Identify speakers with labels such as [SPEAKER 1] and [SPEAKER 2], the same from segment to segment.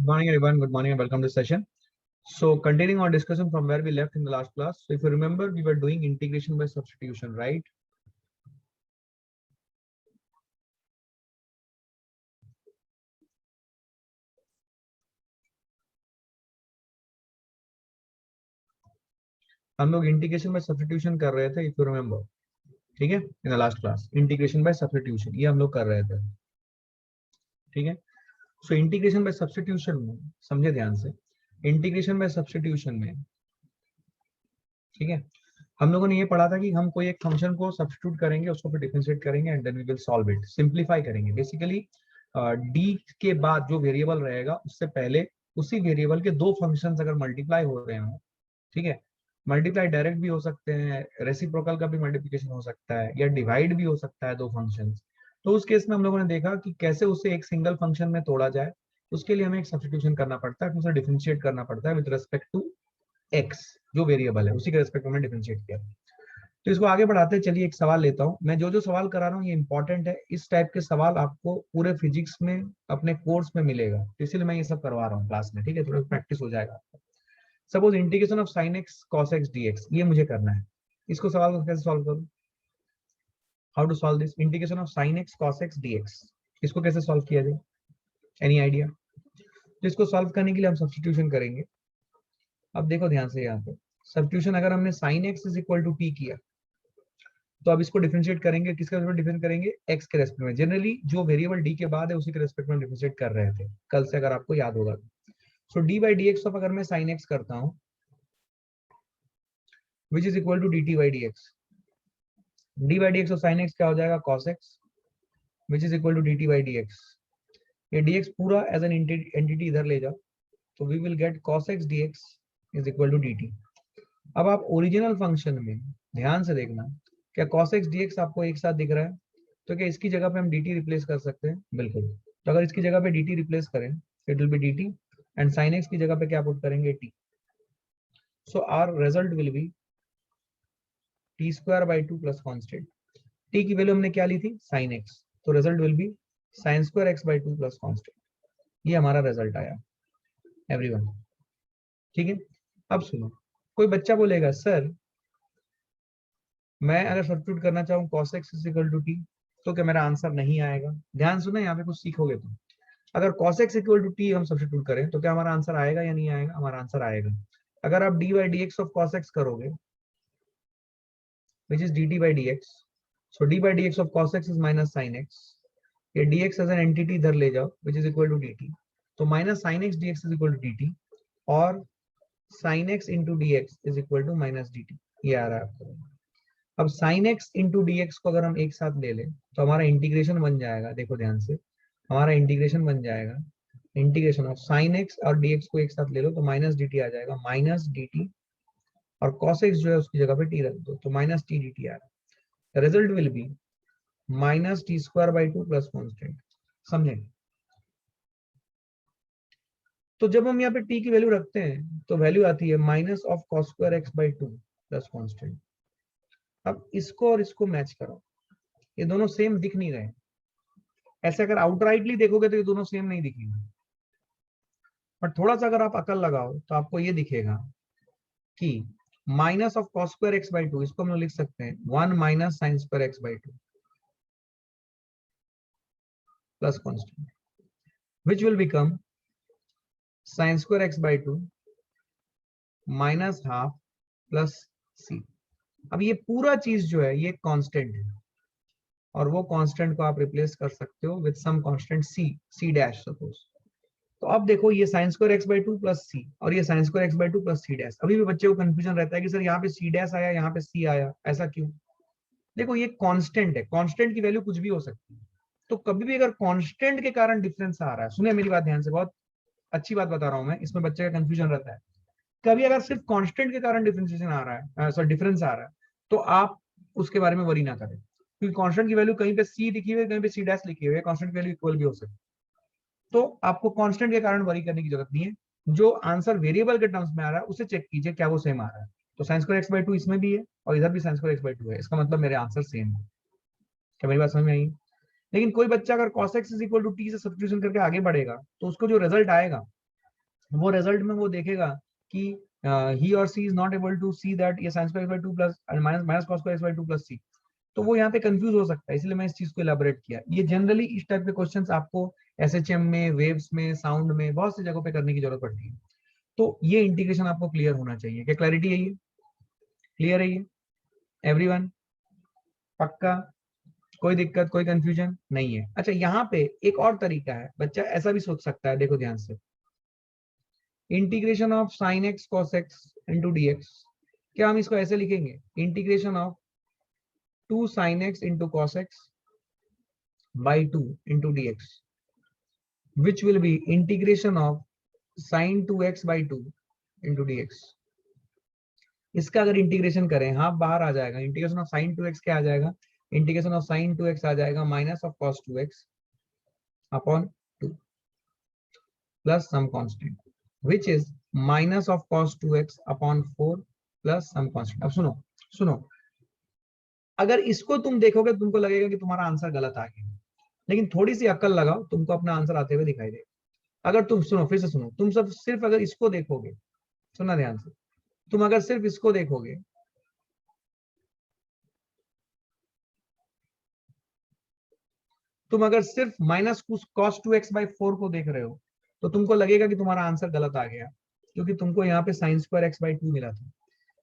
[SPEAKER 1] Good morning, everyone. Good morning and welcome to the session. So, continuing our discussion from where we left in the last class. So, if you remember, we were doing integration by substitution, right? हम लोग integration by substitution कर रहे थे, if you remember, ठीक है, in the last class integration by substitution ये हम लोग कर रहे थे, ठीक है. सो इंटीग्रेशन बाय सब्स्टिट्यूशन में समझे ध्यान से, इंटीग्रेशन बाय सब्स्टिट्यूशन में, ठीक है, हम लोगों ने ये पढ़ा था कि हम कोई एक फंक्शन को सब्स्टिट्यूट करेंगे, उसको फिर डिफरेंशिएट करेंगे and then we will solve it, simplify करेंगे. बेसिकली डी के बाद जो वेरिएबल रहेगा उससे पहले उसी वेरिएबल के दो फंक्शंस अगर मल्टीप्लाई हो रहे हो, ठीक है, मल्टीप्लाई डायरेक्ट भी हो सकते हैं, रेसिप्रोकल का भी मल्टीप्लिकेशन हो सकता है, या डिवाइड भी हो सकता है दो फंक्शंस. तो उस केस में हम लोगों ने देखा कि कैसे उसे एक सिंगल फंक्शन में तोड़ा जाए. उसके लिए हमें एक सब्स्टिट्यूशन करना पड़ता है, उसे डिफरेंशिएट करना पड़ता है विद रेस्पेक्ट टू एक्स, जो वेरिएबल है उसी के रेस्पेक्ट में डिफरेंशिएट किया. तो इसको आगे बढ़ाते हैं. चलिए एक सवाल लेता हूं मैं. जो सवाल करा रहा हूँ ये इंपॉर्टेंट है. इस टाइप के सवाल आपको पूरे फिजिक्स में अपने कोर्स में मिलेगा, इसीलिए मैं ये सब करवा रहा हूँ क्लास में, ठीक है, थोड़ा प्रैक्टिस हो जाएगा. Suppose integration of sin x cos x dx ये मुझे करना है. इसको सवाल को कैसे सॉल्व करूं? How to solve this integration of sin x cos x dx? इसको कैसे सॉल्व किया जाए? Any idea? तो इसको सॉल्व करने के लिए हम सब्स्टिट्यूशन करेंगे. अब देखो ध्यान से, यहाँ पे सब्स्टिट्यूशन अगर हमने sin x is equal to t किया, तो अब इसको डिफरेंशिएट करेंगे. किसके रेस्पेक्ट में डिफरेंशिएट करेंगे? x के रेस्पेक्ट में. जनरली जो वेरिएबल d के बाद है उसी के रेस्पेक्ट में डिफरेंशिएट कर रहे थे कल से, अगर आपको याद होगा. सो d बाई dx ऑफ अगर मैं sin x करता हूं which is equal to dt by dx, d by dx of sin x क्या हो जाएगा? cos x, which is equal to dt by dx. ये dx पूरा एज एन एंटिटी इधर ले जाओ, तो we will get cos x dx is equal to dt. अब आप ओरिजिनल फंक्शन में ध्यान से देखना, क्या cos x dx आपको एक साथ दिख रहा है? तो क्या इसकी जगह पे हम dt रिप्लेस कर सकते हैं? बिल्कुल. तो अगर इसकी जगह पे dt रिप्लेस करें, it will be dt, and sin x की जगह पे क्या पुट करेंगे? t. So our result will be t square by 2 plus constant. t की वैल्यू हमने क्या ली थी? sin x. तो result will be sin square x by 2 plus constant. ये हमारा रिजल्ट आया एवरीवन, ठीक है. अब सुनो, कोई बच्चा बोलेगा सर मैं अगर सब्स्टिट्यूट करना चाहूँ cos x is equal to t, तो क्या मेरा आंसर नहीं आएगा? ध्यान सुनो, यहाँ पे कुछ सीखोगे तुम. अगर cos x equal to t हम सब्स्टिट्यूट करें तो क्या हमारा आंसर आएगा या नहीं आएगा? हमारा आंसर आएगा. अगर आप d by dx of cos x करोगे which is dt by dx, so d by dx of cos x is minus sin x. ये dx एज एन एंटिटी इधर ले जाओ which is equal to dt, तो minus sin x dx is equal to dt, और sin x into dx is equal to minus dt. ये आ रहा है आपको. अब sin x into dx को अगर हम एक साथ ले लें तो हमारा इंटीग्रेशन बन जाएगा. देखो ध्यान से, हमारा इंटीग्रेशन बन जाएगा, इंटीग्रेशन ऑफ sin x और dx को एक साथ ले लो तो माइनस dt आ जाएगा, माइनस dt, और cos x जो है उसकी जगह पे t रख दो तो माइनस t dt आ रहा है. Result will be minus T square by 2 plus constant. समझे? तो जब हम यहाँ पे t की वैल्यू रखते हैं तो वैल्यू आती है minus of cos square x by 2 plus constant. अब इसको और इसको मैच करो, ये दोनों सेम दिख नहीं रहे. ऐसे अगर आउटराइटली देखोगे तो ये दोनों सेम नहीं दिखेंगे, पर थोड़ा सा अगर आप अकल लगाओ तो आपको ये दिखेगा कि minus of cos square x by 2, इसको हम लोग लिख सकते हैं 1 minus sin square x by 2 plus constant, which will become sin square x by 2 minus half plus c. अब ये पूरा चीज जो है ये कांस्टेंट है, और वो कांस्टेंट को आप रिप्लेस कर सकते हो with some constant c dash suppose. तो अब देखो ये sin square x by 2 plus c और ये sin square x by 2 plus c dash. अभी भी बच्चे को कंफ्यूजन रहता है कि सर यहाँ पे c डैश आया, यहाँ पे c आया, ऐसा क्यों? देखो ये कांस्टेंट है, कांस्टेंट की वैल्यू कुछ भी हो सकती है. तो कभी भी अगर कांस्टेंट के कारण डिफरेंस आ रहा है, सुनिए मेरी बात ध्यान से, बहुत अच्छी बात बता रहा हूं मैं, इसमें बच्चे का कंफ्यूजन रहता है. कभी अगर सिर्फ कांस्टेंट के कारण डिफरेंशिएशन आ रहा है, सॉरी डिफरेंस आ रहा है, तो आप उसके बारे में वरी ना करें, क्योंकि कांस्टेंट की वैल्यू कहीं पे c लिखी हुई है, कहीं पे c डैश लिखी हुई है, कांस्टेंट की वैल्यू इक्वल भी हो सकती है. तो आपको कांस्टेंट के कारण वरी करने की जरूरत नहीं है. जो आंसर वेरिएबल के टर्म्स में आ रहा है उसे चेक कीजिए क्या वो सेम आ रहा है. तो sin स्क्वायर x बाई 2 इसमें भी है और इधर भी sin स्क्वायर x बाई 2 है, इसका मतलब मेरे आंसर सेम है. क्या मेरी बात समझ में आई? लेकिन कोई बच्चा अगर cos x is equal to t से सब्स्टिट्यूशन करके आगे बढ़ेगा तो उसको जो रिजल्ट आएगा वो रिजल्ट में वो देखेगा कि ही और she is not able to see that ये sine square x/2 plus minus cos square x/2 plus C, तो वो यहाँ पे कंफ्यूज हो सकता है, इसलिए मैं इस चीज को इलाबोरेट किया। ये जनरली इस टाइप के क्वेश्चंस आपको एसएचएम में, वेव्स में, साउंड में, बहुत सी जगहों पे करने की जरूरत पड़ती है। तो ये इंटीग्रेशन आपको क्लियर होना चाहिए। क्या क्लैरिटी है? ये क्लियर है? ये एवरीवन पक्का? कोई दिक्कत, कोई कंफ्यूजन नहीं है? अच्छा, यहाँ पे एक और तरीका है, बच्चा ऐसा भी सोच सकता है, देखो ध्यान से, integration of sine x cos x into d x. क्या हम इसको ऐसे लिखेंगे, integration of 2 sin x into cos x by 2 into dx, which will be integration of sin 2x by 2 into dx। इसका अगर इंटीग्रेशन करें, हाफ बाहर आ जाएगा, इंटीग्रेशन ऑफ sin 2x क्या आ जाएगा, इंटीग्रेशन ऑफ sin 2x आ जाएगा minus of cos 2x upon 2 plus some constant, which is minus of cos 2x upon 4 plus some constant. अब सुनो सुनो, अगर इसको तुम देखोगे तुमको लगेगा कि तुम्हारा आंसर गलत आ गया, लेकिन थोड़ी सी अक्ल लगाओ, तुमको अपना आंसर आते हुए दिखाई देगा। अगर तुम सुनो, फिर से सुनो, तुम सब सिर्फ अगर इसको देखोगे, सुनना ध्यान से, तुम अगर सिर्फ इसको देखोगे, तुम अगर सिर्फ माइनस cos 2x by 4 को देख रहे हो, तो तुमको लगेगा कि तुम्हारा आंसर गलत आ गया, क्योंकि तुमको यहाँ पे sin स्क्वायर x by 2 मिला था।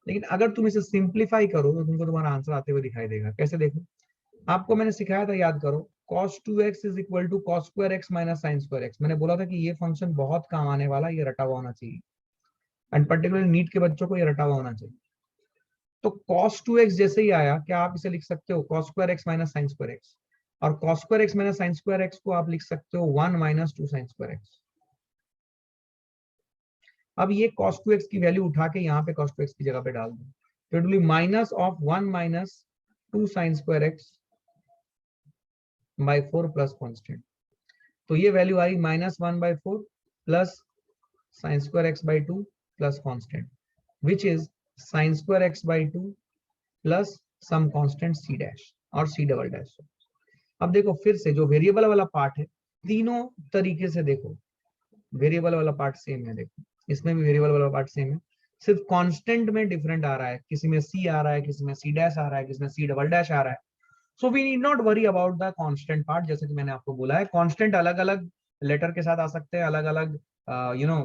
[SPEAKER 1] लेकिन अगर तुम इसे सिंप्लीफाई करो तो तुमको तुम्हारा आंसर आते हुए दिखाई देगा। कैसे? देखो, आपको मैंने सिखाया था, याद करो, cos 2x is equal to cos square x minus sin square x। मैंने बोला था कि ये फंक्शन बहुत काम आने वाला, ये रटा हुआ होना चाहिए, एंड पर्टिकुलरली नीट के बच्चों को ये रटा हुआ होना चाहिए। तो cos 2x जैसे ही आया, क्या आप इसे लिख सकते हो cos square x minus sin square x, और cos square x minus sin square x को आप लिख सकते हो 1 माइनस 2 sin स्क्वायर x। अब ये cos 2x की वैल्यू उठा के यहाँ पे cos 2x की जगह पे डाल दो, तो it will be minus of 1 minus 2 sin square x by 4 plus constant. तो ये वैल्यू आई minus 1 by 4 plus sin square x by 2 plus constant, which is sin square x by 2 plus some constant c dash और c double dash. अब देखो फिर से, जो variable वाला पार्ट है, तीनों तरीके से देखो, वेरिएबल वाला पार्ट सेम है। देखो इसमें भी वेरिएबल वाला पार्ट सेम है, सिर्फ कांस्टेंट में डिफरेंट आ रहा है, किसी में c आ रहा है, किसी में c डैश आ रहा है, किसी में c डबल डैश आ रहा है। So we need not worry about the constant part. जैसे कि मैंने आपको बोला है, कांस्टेंट अलग अलग लेटर के साथ आ सकते हैं, अलग अलग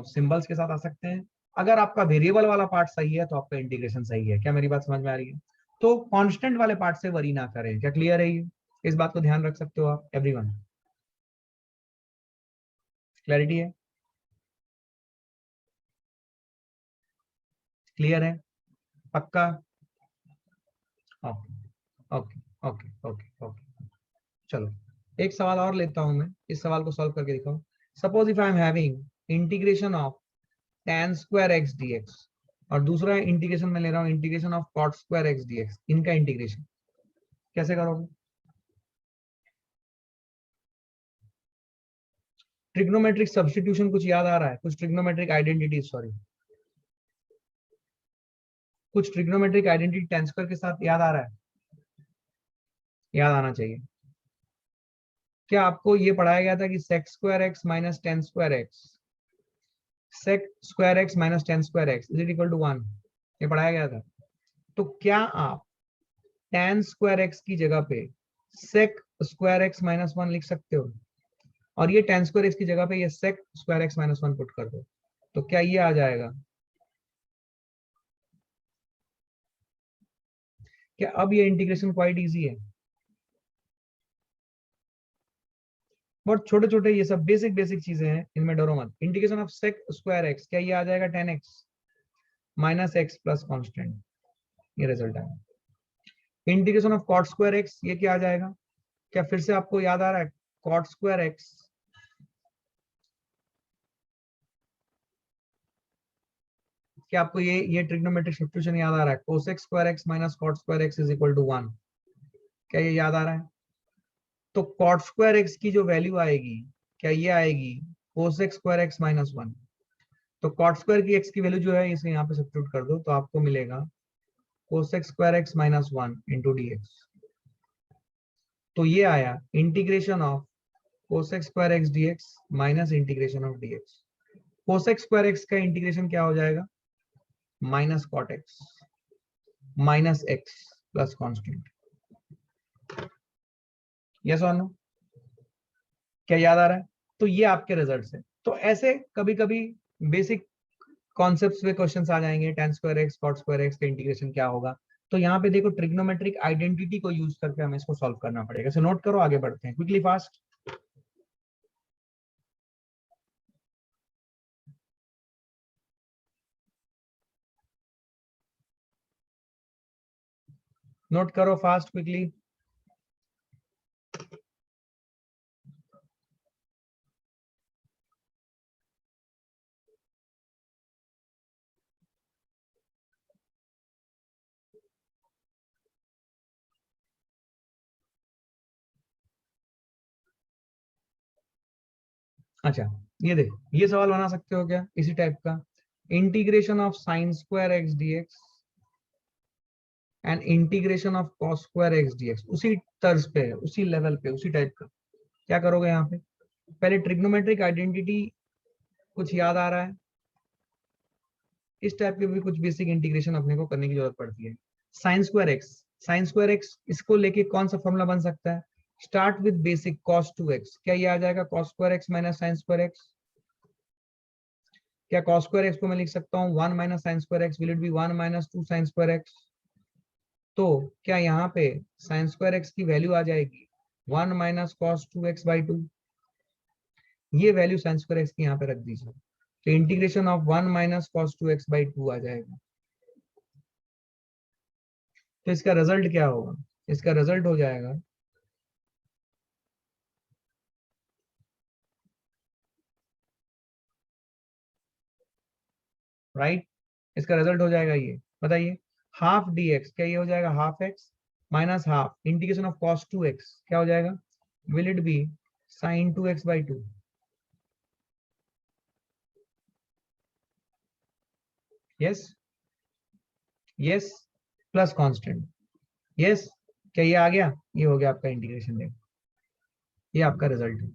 [SPEAKER 1] सिंबल्स के साथ आ सकते हैं। अगर आपका वेरिएबल वाला पार्ट सही है तो आपका इंटीग्रेशन सही है। क्या मेरी बात समझ में आ रही है? तो कांस्टेंट वाले पार्ट से वरी ना करें। क्या क्लियर है? ये इस बात को ध्यान रख सकते हो आप एवरीवन? क्लैरिटी है? क्लियर है? पक्का? Okay okay okay okay okay. चलो एक सवाल और लेता हूं मैं, इस सवाल को सॉल्व करके दिखाओ। Suppose if I am having integration of tan square x dx, और दूसरा इंटीग्रेशन में ले रहा हूँ integration of cot square x dx। इनका इंटीग्रेशन कैसे करोगे? ट्रिग्नोमेट्रिक सब्स्टिट्यूशन कुछ याद आ रहा है? कुछ ट्रिग्नोमेट्रिक आइडेंटिटी, सॉरी, कुछ ट्रिग्नोमेट्रिक आइडेंटिटी tan स्क्वायर के साथ याद आ रहा है? याद आना चाहिए। क्या आपको ये पढ़ाया गया था कि sec square x minus tan square x, sec square x minus tan square x is equal to 1? ये पढ़ाया गया था। तो क्या आप tan स्क्वायर x की जगह पे sec स्क्वायर x माइनस 1 लिख सकते हो, और ये tan स्क्वायर x की जगह पे ये sec square x minus 1 put कर दो, तो क्या ये आ जाएगा? क्या अब ये इंटीग्रेशन क्वाइट इजी है? बहुत छोटे छोटे ये सब बेसिक बेसिक चीजें हैं, इनमें डरो मत। Integration of sec square x, क्या ये आ जाएगा tan x minus x plus constant? ये रिजल्ट आएगा। Integration of cot square x, ये क्या आ जाएगा? क्या फिर से आपको याद आ रहा है? cot स्क्वायर x, क्या आपको ये ट्रिग्नोमेट्रिक सब्स्टिट्यूशन याद आ रहा है? cosec square x minus cot square x is equal to 1। क्या ये याद आ रहा है? तो cot स्क्वायर x की जो वैल्यू आएगी, क्या ये आएगी cosec स्क्वायर x माइनस 1। तो cot स्क्वायर की x की वैल्यू जो है इसे यहाँ पे सब्स्टिट्यूट कर दो, तो आपको मिलेगा cosec square x minus 1 into dx। तो ये आया integration of cosec square x dx minus integration of dx। Cosec square x का इंटीग्रेशन क्या हो जाएगा, minus cot x minus x plus constant. Yes और नो, क्या याद आ रहा है? तो ये आपके रिजल्ट है। तो ऐसे कभी कभी बेसिक कॉन्सेप्ट्स में क्वेश्चंस आ जाएंगे, tan square x cot square x का इंटीग्रेशन क्या होगा। तो यहाँ पे देखो ट्रिग्नोमेट्रिक आइडेंटिटी को यूज करके हमें इसको सॉल्व करना पड़ेगा। सो नोट करो, आगे बढ़ते हैं क्विकली फास्ट। नोट करो फास्ट क्विकली। अच्छा, ये देखो, ये सवाल बना सकते हो क्या इसी टाइप का, integration of sine square x dx and integration of cos square x dx, उसी तर्ज पे है, उसी लेवल पे, उसी टाइप का। क्या करोगे यहाँ पे, पहले ट्रिग्नोमेट्रिक आइडेंटिटी कुछ याद आ रहा है, इस टाइप के भी कुछ बेसिक इंटीग्रेशन अपने को करने की जरूरत पड़ती है। साइन स्क्वायर एक्स इसको लेके कौन सा फॉर्मूला बन सकता है, start with basic cos 2x, क्या ये आ जाएगा cos square x minus sine square x. क्या cos स्क्वायर एक्स को मैं लिख सकता हूँ 1 minus sine square x, will it B 1 minus 2 sign square x. तो क्या यहाँ पे साइन स्क्वायर एक्स की वैल्यू आ जाएगी 1 माइनस कॉस 2x बाई 2, ये वैल्यू साइन स्क्वायर एक्स की यहाँ पे रख दीजिए। तो integration of 1 minus cos 2x by 2 आ जाएगा। तो इसका रिजल्ट क्या होगा, इसका रिजल्ट हो जाएगा राइट, इसका रिजल्ट हो जाएगा ये, बताइए, हाफ डी एक्स, क्या ये हो जाएगा half x minus half integration of cos 2x, क्या हो जाएगा, will it be sine 2x by 2। Yes, yes, plus constant, yes. क्या ये आ गया, ये हो गया आपका इंटीग्रेशन, देखो ये आपका रिजल्ट है।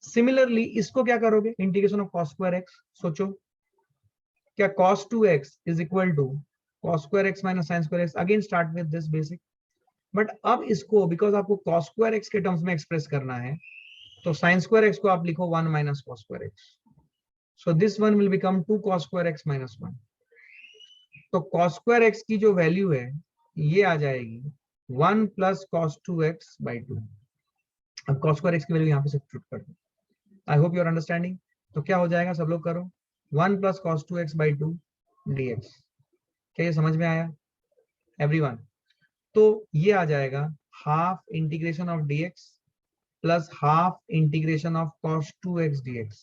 [SPEAKER 1] सिमिलरली इसको क्या करोगे, integration of cos square x, सोचो, क्या cos 2x is equal to cos square x minus sine square x, again start with this basic. But अब इसको बिकॉज आपको cos स्क्वायर एक्स के टर्म्स में एक्सप्रेस करना है, तो साइन स्क्वायर एक्स को आप लिखो 1 minus cos square x, so this one will become 2 cos square x minus 1। तो cos स्क्वायर एक्स की जो वैल्यू है ये आ जाएगी 1 प्लस cos 2x बाई 2। अब cos स्क्वायर एक्स की वैल्यू यहाँ पे सब्स्टिट्यूट कर दो। I hope you are understanding. तो क्या हो जाएगा, सब लोग करो, 1 plus cos 2x by 2 dx। क्या ये समझ में आया एवरीवन? तो ये आ जाएगा half integration of dx plus half integration of cos 2x dx।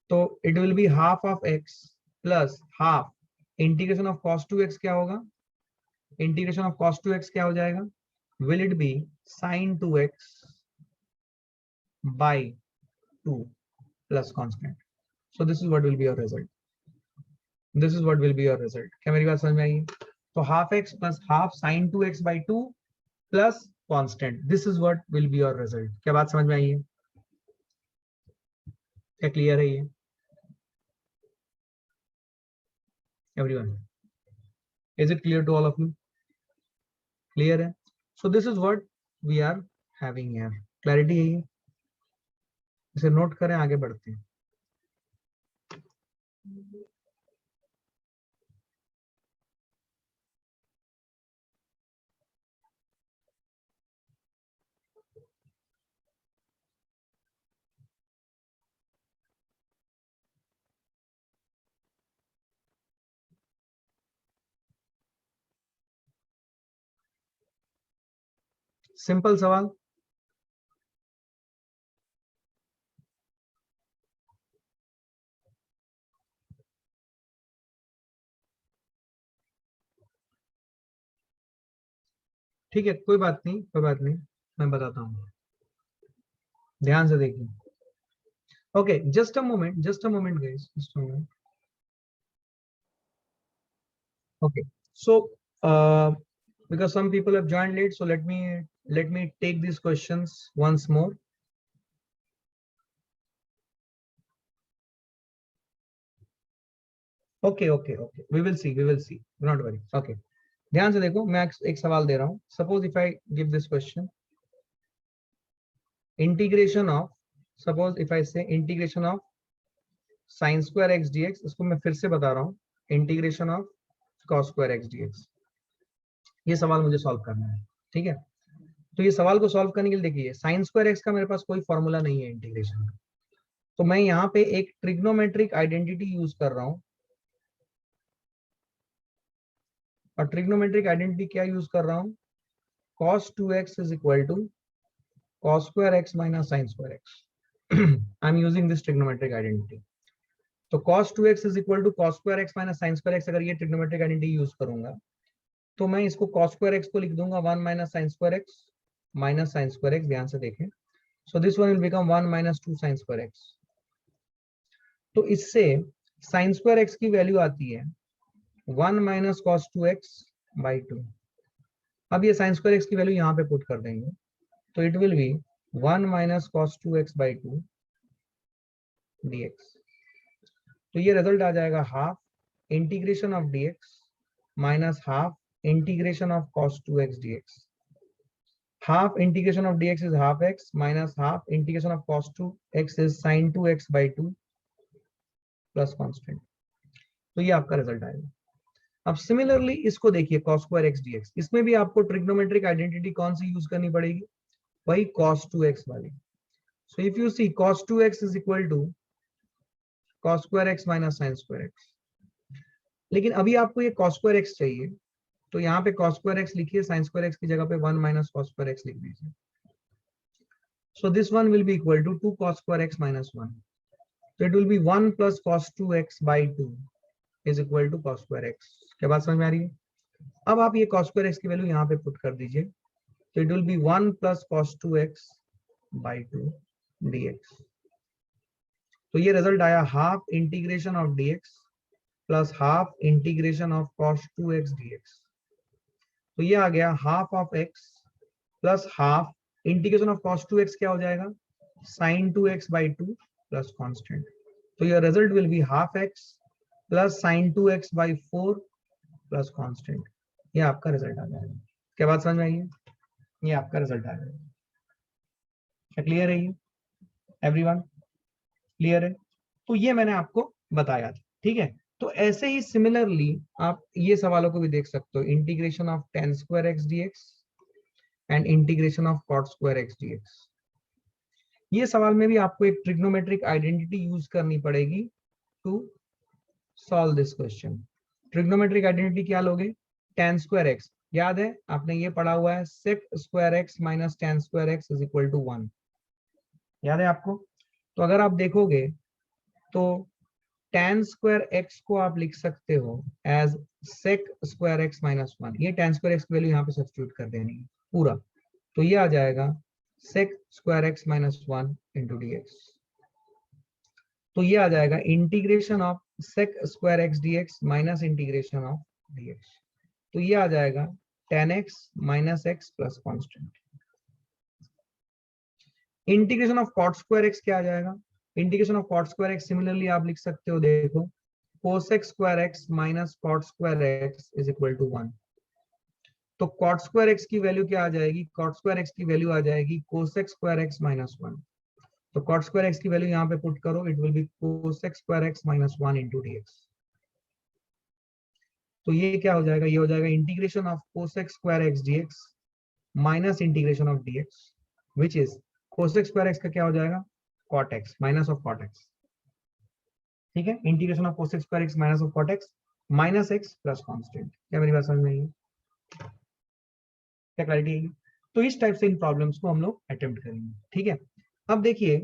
[SPEAKER 1] तो it will be half of x plus half integration of cos 2x, क्या होगा, इंटीग्रेशन ऑफ cos 2x क्या हो जाएगा, will it B sin 2x by 2 plus constant. So this is what will be your result, this is what will be your result. क्या मेरी बात समझ में आई? तो half x plus half sine 2x by 2 plus constant, this is what will be your result. क्या बात समझ में आई है? क्या क्लियर है ये everyone? Is it clear to all of you? Clear है? So this is what we are having here. Clarity है ये? इसे नोट करें, आगे बढ़ते हैं। सिंपल सवाल, ठीक है, कोई बात नहीं, कोई बात नहीं, मैं बताता हूँ, ध्यान से देखिए। Okay, just a moment, just a moment guys, just a moment. Okay, so because some people have joined late, so let me take these questions once more. Okay okay okay, we will see, not worry. Okay, ध्यान से देखो, मैं एक सवाल दे रहा हूं। Suppose if I give this question, integration of, suppose if I say integration of sine square x d x, इसको मैं फिर से बता रहा हूँ, integration of cos square x d x, ये सवाल मुझे सॉल्व करना है। ठीक है, तो ये सवाल को सॉल्व करने के लिए देखिए, साइन स्क्वायर एक्स का मेरे पास कोई फॉर्मूला नहीं है इंटीग्रेशन का, तो मैं यहाँ पे एक ट्रिग्नोमेट्रिक आइडेंटिटी यूज कर रहा हूं। और ट्रिग्नोमेट्रिक आइडेंटिटी क्या यूज कर रहा हूं? cos 2x is equal to cos square x minus sin square x. I'm using this trigonometric identity. तो cos 2x is equal to cos square x minus sin square x, अगर ये trigonometric identity use करूंगा तो मैं इसको cos square x को लिख दूंगा 1 minus sin square x minus sin square x, ध्यान से देखें। So this one will become 1 minus 2 sin square x. तो इससे sin square x की वैल्यू आती है 1 minus cos 2x by 2। अब ये sin square x की वैल्यू यहाँ पे पुट कर देंगे, तो it will B 1 minus cos 2x by 2 dx। तो ये रिजल्ट आ जाएगा half integration of dx minus half integration of cos 2x dx। Half integration of dx is half x minus half integration of cos 2x is sin 2x by 2 plus constant. तो ये आपका result आएगा। अब similarly इसको देखिए cos square x dx, इसमें भी आपको ट्रिग्नोमेट्रिक आइडेंटिटी कौन सी यूज करनी पड़ेगी? वही cos 2x वाली। So if you see cos 2x is equal to cos square x minus sin square x, लेकिन अभी आपको ये cos square x चाहिए, तो यहाँ पे cos square x लिखिए, sin square x की जगह पे 1 minus cos square x लिख दीजिए। So this one will be equal to 2 cos square x minus 1. So it will be 1 plus cos 2x by 2 is equal to cos square x। क्या बात समझ में आ रही है? अब आप ये cos square x की वैल्यू यहाँ पे पुट कर दीजिए, तो it will be 1 plus cos 2x by 2 dx। तो ये रिजल्ट आया half integration of dx plus half integration of cos 2x dx। तो ये आ गया half of x plus half integration of cos 2x क्या हो जाएगा? sin 2x by 2 plus constant. तो ये result will be half x plus sin 2x by 4 plus constant. ये आपका रिजल्ट आ जाएगा। क्या बात समझ में आई है? ये आपका रिजल्ट आ जाएगा। क्या क्लियर है ये एवरीवन? क्लियर है? तो ये मैंने आपको बताया था। ठीक है, तो ऐसे ही सिमिलरली आप ये सवालों को भी देख सकते हो, integration of tan square x dx and integration of cot square x dx। ये सवाल में भी आपको एक ट्रिग्नोमेट्रिक आइडेंटिटी यूज करनी पड़ेगी to solve this question. Trigonometric identity क्या लोगे? tan स्क्वायर एक्स, याद है आपने ये पढ़ा हुआ है, sec square x minus tan square x is equal to 1, याद है आपको? तो अगर आप देखोगे तो tan स्क्वायर x को आप लिख सकते हो as sec square x minus 1। ये tan स्क्वायर x की वैल्यू यहाँ पे सब्स्टिट्यूट कर देनी है पूरा, तो ये आ जाएगा sec square x minus 1 into dx। तो ये आ जाएगा integration of sec square x dx minus integration of dx। तो ये आ जाएगा tan x minus x plus constant. Integration of cot square x क्या आ जाएगा? Integration of cot square x similarly आप लिख सकते हो, देखो cosec square x minus cot square x is equal to 1। तो cot स्क्वायर x की वैल्यू क्या आ जाएगी? cot स्क्वायर x की वैल्यू आ जाएगी cosec स्क्वायर x माइनस 1। तो cot स्क्वायर x की वैल्यू यहाँ पे पुट करो, it will B cosec square x minus 1 into dx। तो ये क्या हो जाएगा? ये हो जाएगा integration of cosec square x dx minus integration of dx, which is cosec square x का क्या हो जाएगा? cot x minus of cot x। ठीक है, integration of cosec square x minus of cot x minus x plus constant. क्या मेरी बात समझ में आई? क्या क्लैरिटी है? तो इस टाइप से इन प्रॉब्लम्स को हम लोग अटेम्प्ट करेंगे। ठीक है, अब देखिए,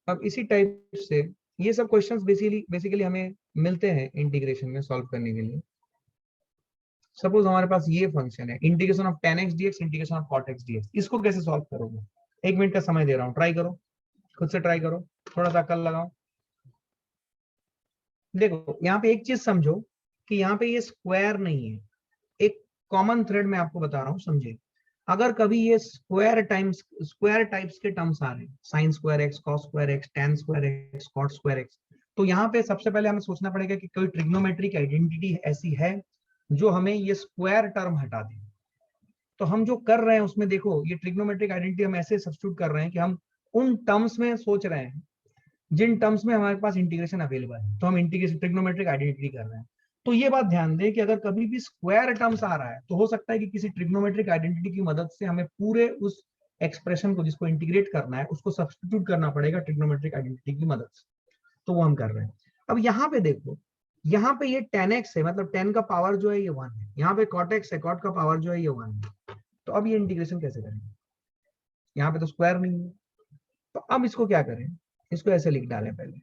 [SPEAKER 1] अब इसी टाइप से ये सब क्वेश्चंस बेसिकली हमें मिलते हैं इंटीग्रेशन में सॉल्व करने के लिए। सपोज हमारे पास ये फंक्शन है integration of tan x dx integration of cot x dx, इसको कैसे सॉल्व करोगे? 1 मिनट का समय दे रहा हूं, ट्राई करो, खुद से ट्राई करो, थोड़ा सा अकल लगाओ। देखो यहाँ पे एक चीज समझो कि यहाँ पे ये स्क्वायर नहीं है, एक कॉमन थ्रेड मैं आपको बता रहा हूँ, समझे? अगर कभी ये स्क्वायर टाइप्स के टर्म्स आ रहे हैं, sin square x, cos square x, tan square x, cot square x, तो यहाँ पे सबसे पहले हमें सोचना पड़ेगा कि कोई ट्रिग्नोमेट्रिक आइडेंटिटी ऐसी है जो हमें ये स्क्वायर टर्म हटा दे। तो हम जो कर रहे हैं उसमें देखो, ये ट्रिग्नोमेट्रिक आइडेंटिटी हम ऐसे सब्स्टिट्यूट कर रहे हैं कि हम उन टर्म्स में सोच रहे हैं जिन टर्म्स में हमारे पास इंटीग्रेशन अवेलेबल है, तो हम इंटीग्रेशन ट्रिग्नोमेट्रिक आइडेंटिटी कर रहे हैं। तो ये बात ध्यान दें कि अगर कभी भी स्क्वायर टर्म्स आ रहा है तो हो सकता है कि किसी ट्रिग्नोमेट्रिक आइडेंटिटी की मदद से हमें पूरे उस एक्सप्रेशन को जिसको इंटीग्रेट करना है उसको सब्स्टिट्यूट करना पड़ेगा ट्रिग्नोमेट्रिक आइडेंटिटी की मदद से। तो वो हम कर रहे हैं। अब यहाँ पे देखो, यहाँ पे ये tan x है, मतलब 10 का पावर जो है ये 1 है, यहाँ पे cot x है, cot का पावर जो है ये 1 है। तो अब ये इंटीग्रेशन कैसे करेंगे, यहाँ पे तो स्क्वायर नहीं है, तो अब इसको क्या करें, इसको ऐसे लिख डालें पहले।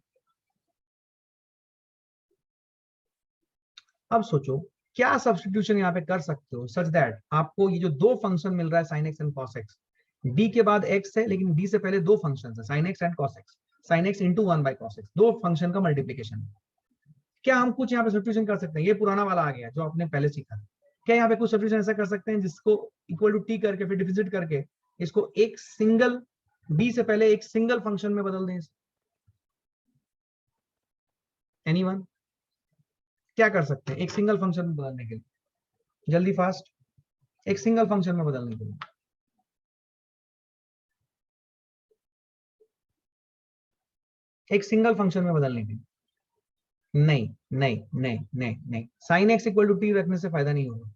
[SPEAKER 1] अब सोचो क्या सब्स्टिट्यूशन यहाँ पे कर सकते हो सच दैट आपको ये जो दो फंक्शन मिल रहा है sin x and cos x, d के बाद x है लेकिन d से पहले दो फंक्शन है sin x and cos x, sin x into 1 by cos x, दो फंक्शन का मल्टीप्लीकेशन है। क्या हम कुछ यहाँ पे सब्स्टिट्यूशन कर सकते हैं, ये पुराना वाला आ गया जो आपने पहले सीखा। क्या यहाँ पे कुछ सब्स्टिट्यूशन ऐसा कर सकते हैं जिसको इक्वल टू टी करके फिर डिफिजिट करके इसको एक सिंगल b से पहले एक सिंगल फंक्शन में बदल दें? एनीवन? क्या कर सकते हैं एक सिंगल फंक्शन में बदलने के लिए, जल्दी फास्ट, एक सिंगल फंक्शन में बदलने के लिए? एक सिंगल फंक्शन में बदलने के लिए? नहीं नहीं नहीं नहीं नहीं, sine x equal to T रखने से फायदा नहीं होगा।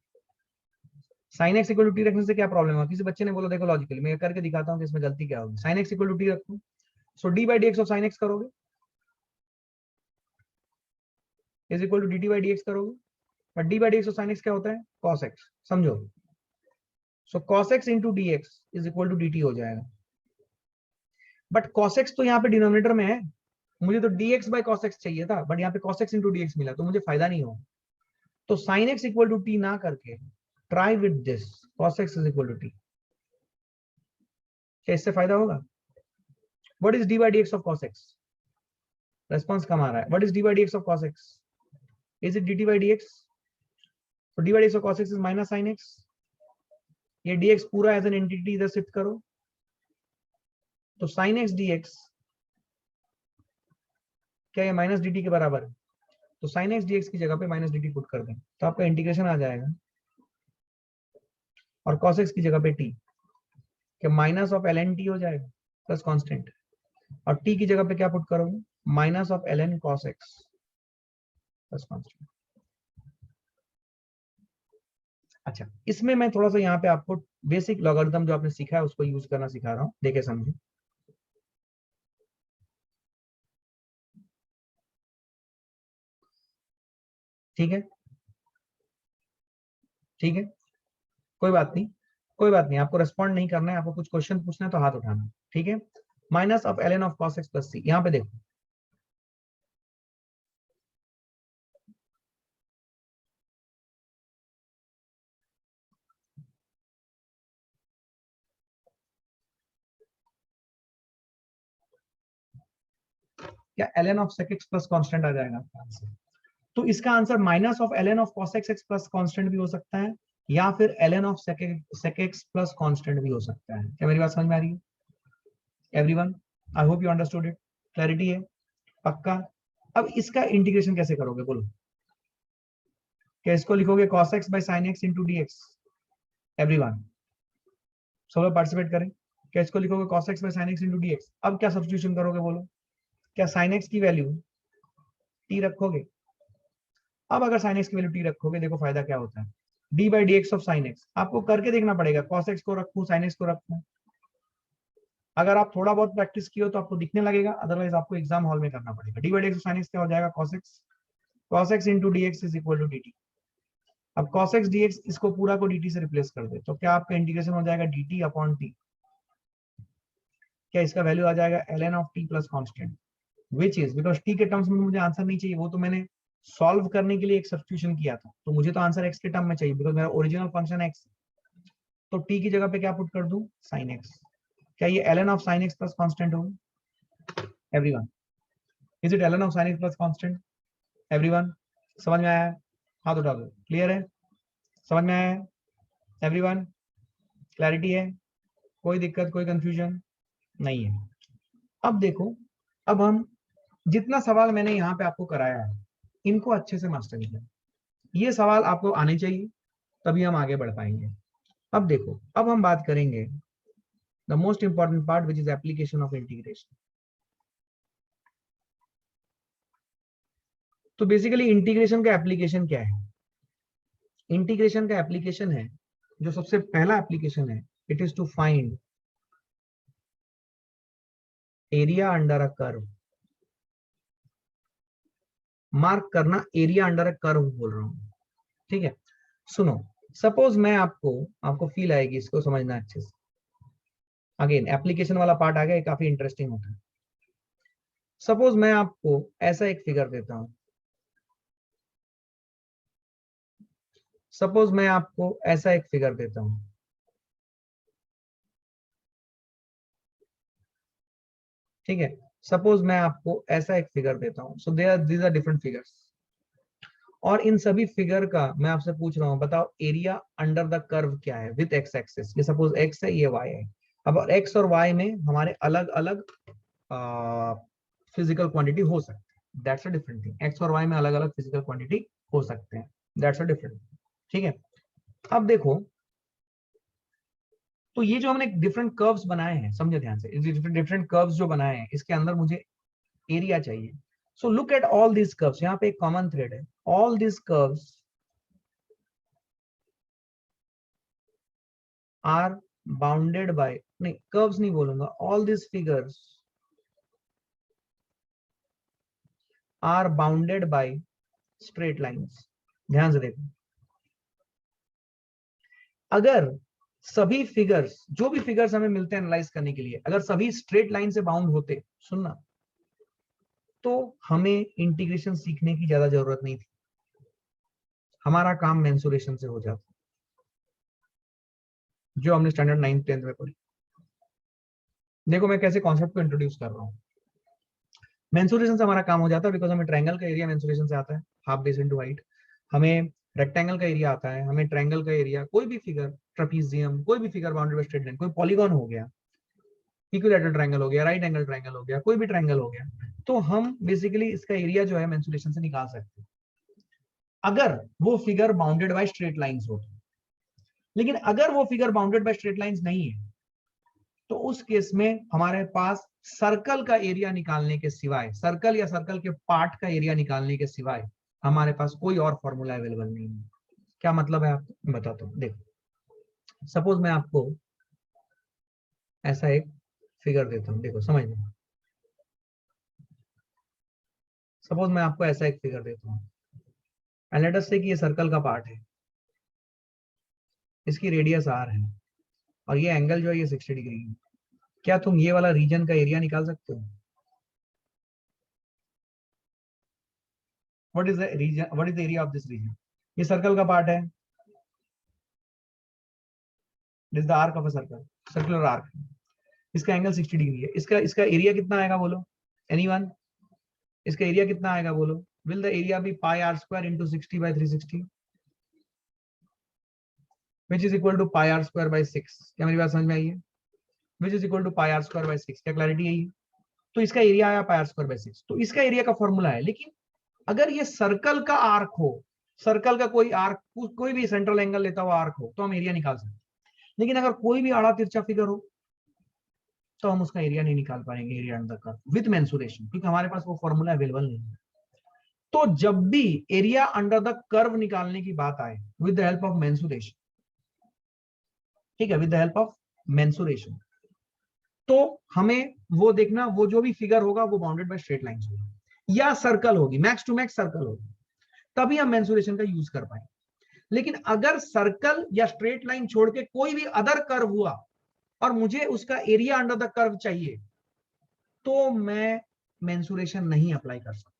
[SPEAKER 1] Sine x equal to T रखने से क्या प्रॉब्लम है, किसी बच्चे ने बोला देखो लॉजिकली मैं करके दिखाता हूँ कि इसमें गलती क्या होगी। Sine x equal to t रखो, so d by d x of sine x करोगे is equal to d t by d x करोगे, और d by d x of sine x क्या होता है, कॉस एक्स, समझो। So cos x into d x is equal to d t हो जाएगा। But cos x तो यहाँ पे डिनोमिनेटर में है, मुझे तो dx बाई कॉस एक्स चाहिए था, बट यहाँ पे cos x इंटू डी मिला तो मुझे फायदा नहीं होगा। तो sin x equal to t ना करके try with this cos x is equal to t, क्या इससे फायदा होगा? What is d by d x of cos x? Response come आ रहा है। What is d by d x of cos x? Is it dt by d x? तो d by d x of cos x is minus sin x, ये dx पूरा as an entity इधर shift करो, तो sin x dx क्या ये minus dt के बराबर है? तो sin x dx की जगह पे माइनस dt पुट कर दें तो आपका इंटीग्रेशन आ जाएगा, और cos x की जगह पे t कि माइनस ऑफ ln t हो जाएगा प्लस कांस्टेंट, और t की जगह पे क्या पुट करोगे, minus of ln cos x plus constant. अच्छा, इसमें मैं थोड़ा सा यहाँ पे आपको बेसिक लॉगरिथम जो आपने सीखा है उसको यूज करना सिखा रहा हूँ, देखे समझे। ठीक है ठीक है, कोई बात नहीं, कोई बात नहीं, आपको रेस्पॉन्ड नहीं करना है, आपको कुछ क्वेश्चन पूछना है तो हाथ उठाना है, ठीक है। Minus of ln of cos x plus C, यहाँ पे देखो क्या ln of sec x plus constant आ जाएगा आपका आंसर। तो इसका answer minus of ln of cos x plus constant भी हो सकता है, या फिर ln of sec x plus constant भी हो सकता है। क्या मेरी बात समझ में आ रही है everyone? I hope you understood it, clarity है पक्का? अब इसका इंटीग्रेशन कैसे करोगे बोलो, क्या इसको लिखोगे cos x by sin x into d x? Everyone सब लोग पार्टिसिपेट करें, क्या इसको लिखोगे cos x by sin x into d x? अब क्या सब्स्टिट्यूशन करोगे बोलो, क्या sin x की वैल्यू t रखोगे? अब अगर sin x की वैल्यू t रखोगे, देखो फायदा क्या होता है, d by d x of sin x, आपको करके देखना पड़ेगा cos x को रखूं sin x को रखूं। अगर आप थोड़ा बहुत प्रैक्टिस किए तो आपको दिखने लगेगा, अदरवाइज आपको एग्जाम हॉल में करना पड़ेगा। d by d x of sin x क्या हो जाएगा, cos x into d x is equal to dt। अब cos x dx इसको पूरा को dt से रिप्लेस कर दे तो क्या आपका इंटीग्रेशन हो जाएगा dt अपॉन t, क्या इसका वैल्यू आ जाएगा ln of t plus constant, which is because t के टर्म्स में मुझे आंसर नहीं चाहिए, वो तो मैंने सॉल्व करने के लिए एक सब्स्टिट्यूशन किया था, तो मुझे तो आंसर x के टर्म में चाहिए बिकॉज मेरा ओरिजिनल फंक्शन x, तो t की जगह पे क्या पुट कर दूं, sin x। क्या ये ln of sin x plus constant होगा everyone? Is it ln of sin x plus constant everyone? समझ में आया है? हाथ उठा दो, क्लियर है, समझ में आया है एवरीवन? क्लैरिटी है, कोई दिक्कत कोई कंफ्यूजन नहीं है? अब देखो, अब हम जितना सवाल मैंने यहाँ पे आपको कराया है इनको अच्छे से मास्टर किया, ये सवाल आपको आने चाहिए, तभी हम आगे बढ़ पाएंगे। अब देखो, अब हम बात करेंगे the most important part which is application of integration. तो बेसिकली इंटीग्रेशन का एप्लीकेशन क्या है? इंटीग्रेशन का एप्लीकेशन है, जो सबसे पहला एप्लीकेशन है, it is to find area under a curve. Mark करना, एरिया अंडर अ कर्व बोल रहा हूं, ठीक है। सुनो, सपोज मैं आपको आपको फील आएगी, इसको समझना अच्छे से। अगेन एप्लीकेशन वाला पार्ट आ गया, काफी इंटरेस्टिंग होता है। सपोज मैं आपको ऐसा एक फिगर देता हूं, सपोज मैं आपको ऐसा एक फिगर देता हूं, ठीक है। सपोज मैं आपको ऐसा एक फिगर देता हूं, so there these are different figures, और इन सभी फिगर का मैं आपसे पूछ रहा हूं, बताओ एरिया अंडर द कर्व क्या है विथ एक्स एक्सिस। ये सपोज एक्स है, ये वाई है। अब एक्स और वाई में हमारे अलग अलग फिजिकल क्वांटिटी हो सकते हैं, that's a different thing. X और वाई में अलग अलग फिजिकल क्वांटिटी हो सकते हैं, दैट्स अ डिफरेंट, ठीक है। अब देखो, तो ये जो हमने डिफरेंट कर्व्स बनाए हैं, समझे ध्यान से, डिफरेंट डिफरेंट कर्व्स जो बनाए हैं, इसके अंदर मुझे एरिया चाहिए। So look at all this curves, यहाँ पे एक कॉमन थ्रेड है, all this curves are bounded by, नहीं कर्व्स नहीं बोलूंगा, all this figures are bounded by straight lines. ध्यान से देखो, अगर सभी फिगर्स, जो भी फिगर्स हमें मिलते हैं एनालाइज करने के लिए, अगर सभी स्ट्रेट लाइन से बाउंड होते, सुनना, तो हमें इंटीग्रेशन सीखने की ज्यादा जरूरत नहीं थी, हमारा काम मेंसुरेशन से हो जाता, जो हमने स्टैंडर्ड 9th 10th में पढ़ी। देखो मैं कैसे कॉन्सेप्ट को इंट्रोड्यूस कर रहा हूँ। मेंसुरेशन से हमारा काम हो जाता है, बिकॉज हमें ट्रायंगल का एरिया मेंसुरेशन से आता है, हाफ बेस इनटू हाइट। हमें रेक्टेंगल का एरिया आता है, हमें ट्रायंगल का एरिया, कोई भी फिगर, ट्रेपीजियम, कोई भी figure bounded by straight line, कोई पॉलीगॉन हो गया, इक्विलैटरल ट्रायंगल हो गया, राइट एंगल ट्रायंगल हो गया, कोई भी ट्रायंगल हो गया, तो हम बेसिकली इसका एरिया जो है मेंसुरेशन से निकाल सकते हैं, अगर वो figure bounded by straight lines हो तो। लेकिन अगर वो figure bounded by straight lines नहीं है, तो उस केस में हमारे पास सर्कल का एरिया निकालने के सिवाय, सर्कल या सर्कल के पार्ट का एरिया निकालने के सिवाय हमारे पास कोई और फॉर्मूला अवेलेबल नहीं है। क्या मतलब है आपको बताता हूं, देखो सपोज मैं आपको ऐसा एक फिगर देता हूं, देखो समझना। सपोज मैं आपको ऐसा एक फिगर देता हूं, एंड लेट अस से कि ये सर्कल का पार्ट है, इसकी रेडियस आर है, और ये एंगल जो है ये 60 डिग्री है। क्या तुम ये वाला रीजन का एरिया निकाल सकते हो? What is the region, what is the area of this region? ये सर्कल का पार्ट है, this the arc of a circle, circular arc. इसका एंगल 60 डिग्री है, इसका इसका एरिया कितना आएगा बोलो, एनीवन? इसका एरिया कितना आएगा बोलो? Will the area be pi r square into 60 by 360, which is equal to pi r square by 6। क्या मेरी बात समझ में आई है? Which is equal to pi r square by 6। क्या क्लैरिटी है ये? तो इसका एरिया आया पाई आर स्क्वायर बाई 6, तो इसका एरिया का फॉर्मूला है। लेकिन अगर ये सर्कल का आर्क हो, सर्कल का कोई आर्क, कोई भी सेंट्रल एंगल लेता हुआ आर्क हो, तो हम एरिया निकाल सकते हैं। लेकिन अगर कोई भी आड़ा तिरछा फिगर हो, तो हम उसका एरिया नहीं निकाल पाएंगे, area under curve with mensuration, क्योंकि हमारे पास वो फॉर्मूला अवेलेबल नहीं है। तो जब भी एरिया अंडर द कर्व निकालने की बात आए with the help of mensuration, ठीक है, with the help of mensuration, तो हमें वो देखना, वो जो भी फिगर होगा वो बाउंडेड बाय स्ट्रेट लाइंस होगा या सर्कल होगी, मैक्स टू मैक्स सर्कल होगी, तभी हम मेंसुरेशन का यूज कर पाएंगे। लेकिन अगर सर्कल या स्ट्रेट लाइन छोड़ के कोई भी अदर कर्व हुआ और मुझे उसका एरिया अंडर द कर्व चाहिए, तो मैं मेंसुरेशन नहीं अप्लाई कर सकता।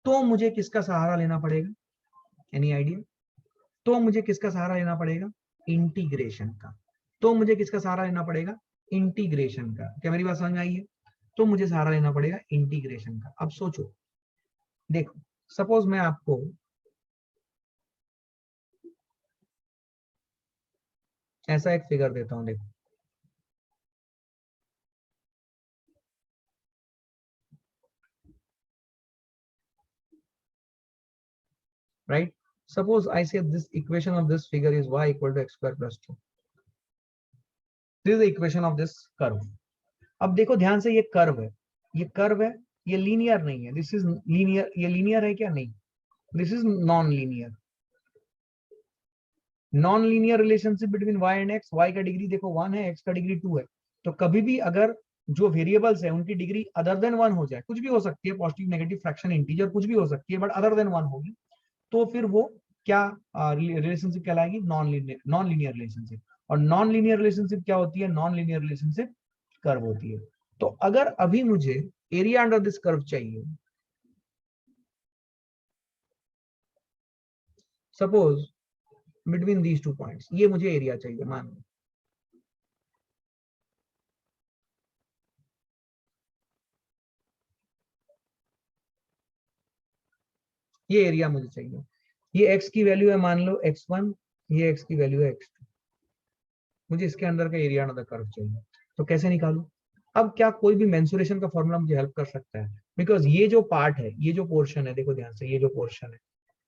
[SPEAKER 1] तो मुझे किसका सहारा लेना पड़ेगा? Any idea? तो मुझे किसका सहारा लेना पड़ेगा? इंटीग्रेशन का। तो मुझे किसका सहारा लेना पड़ेगा? इंटीग्रेशन का। क्या मेरी बात समझ में आई है? तो मुझे सहारा लेना पड़ेगा इंटीग्रेशन का। अब सोचो, देखो सपोज मैं आपको ऐसा एक फिगर देता हूं, देखो right? Suppose I say this equation of this figure is y equal to x square plus 2. This is the equation of this curve. अब देखो ध्यान से, ये कर्व है, ये कर्व है, ये लीनियर नहीं है. This is linear. ये लीनियर है क्या? नहीं. This is non linear. Non linear relationship between y and x. y का डिग्री देखो 1 है, x का डिग्री 2 है. तो कभी भी अगर जो वेरिएबल्स है उनकी डिग्री अदर देन 1 हो जाए, कुछ भी हो सकती है, पॉजिटिव नेगेटिव फ्रैक्शन इंटीजर कुछ भी हो सकती है, बट अदर देन 1 होगी, तो फिर वो क्या रिलेशनशिप कहलाएगी? Non linear relationship. और नॉन लीनियर रिलेशनशिप क्या होती है? नॉन लीनियर रिलेशनशिप कर्व होती है. तो अगर अभी मुझे एरिया अंडर दिस कर्व चाहिए, सपोज बिटवीन दीज 2 पॉइंट्स, ये मुझे एरिया चाहिए, मान लो. ये एरिया मुझे चाहिए. ये x की वैल्यू है मान लो x1, ये x की वैल्यू है x2. मुझे इसके अंदर का एरिया अंडर द कर्व चाहिए. तो कैसे निकालूं? अब क्या कोई भी मेंसुरेशन का फॉर्मूला मुझे हेल्प कर सकता है? बिकॉज ये जो पार्ट है, ये जो पोर्शन है, देखो ध्यान से, ये जो पोर्शन है,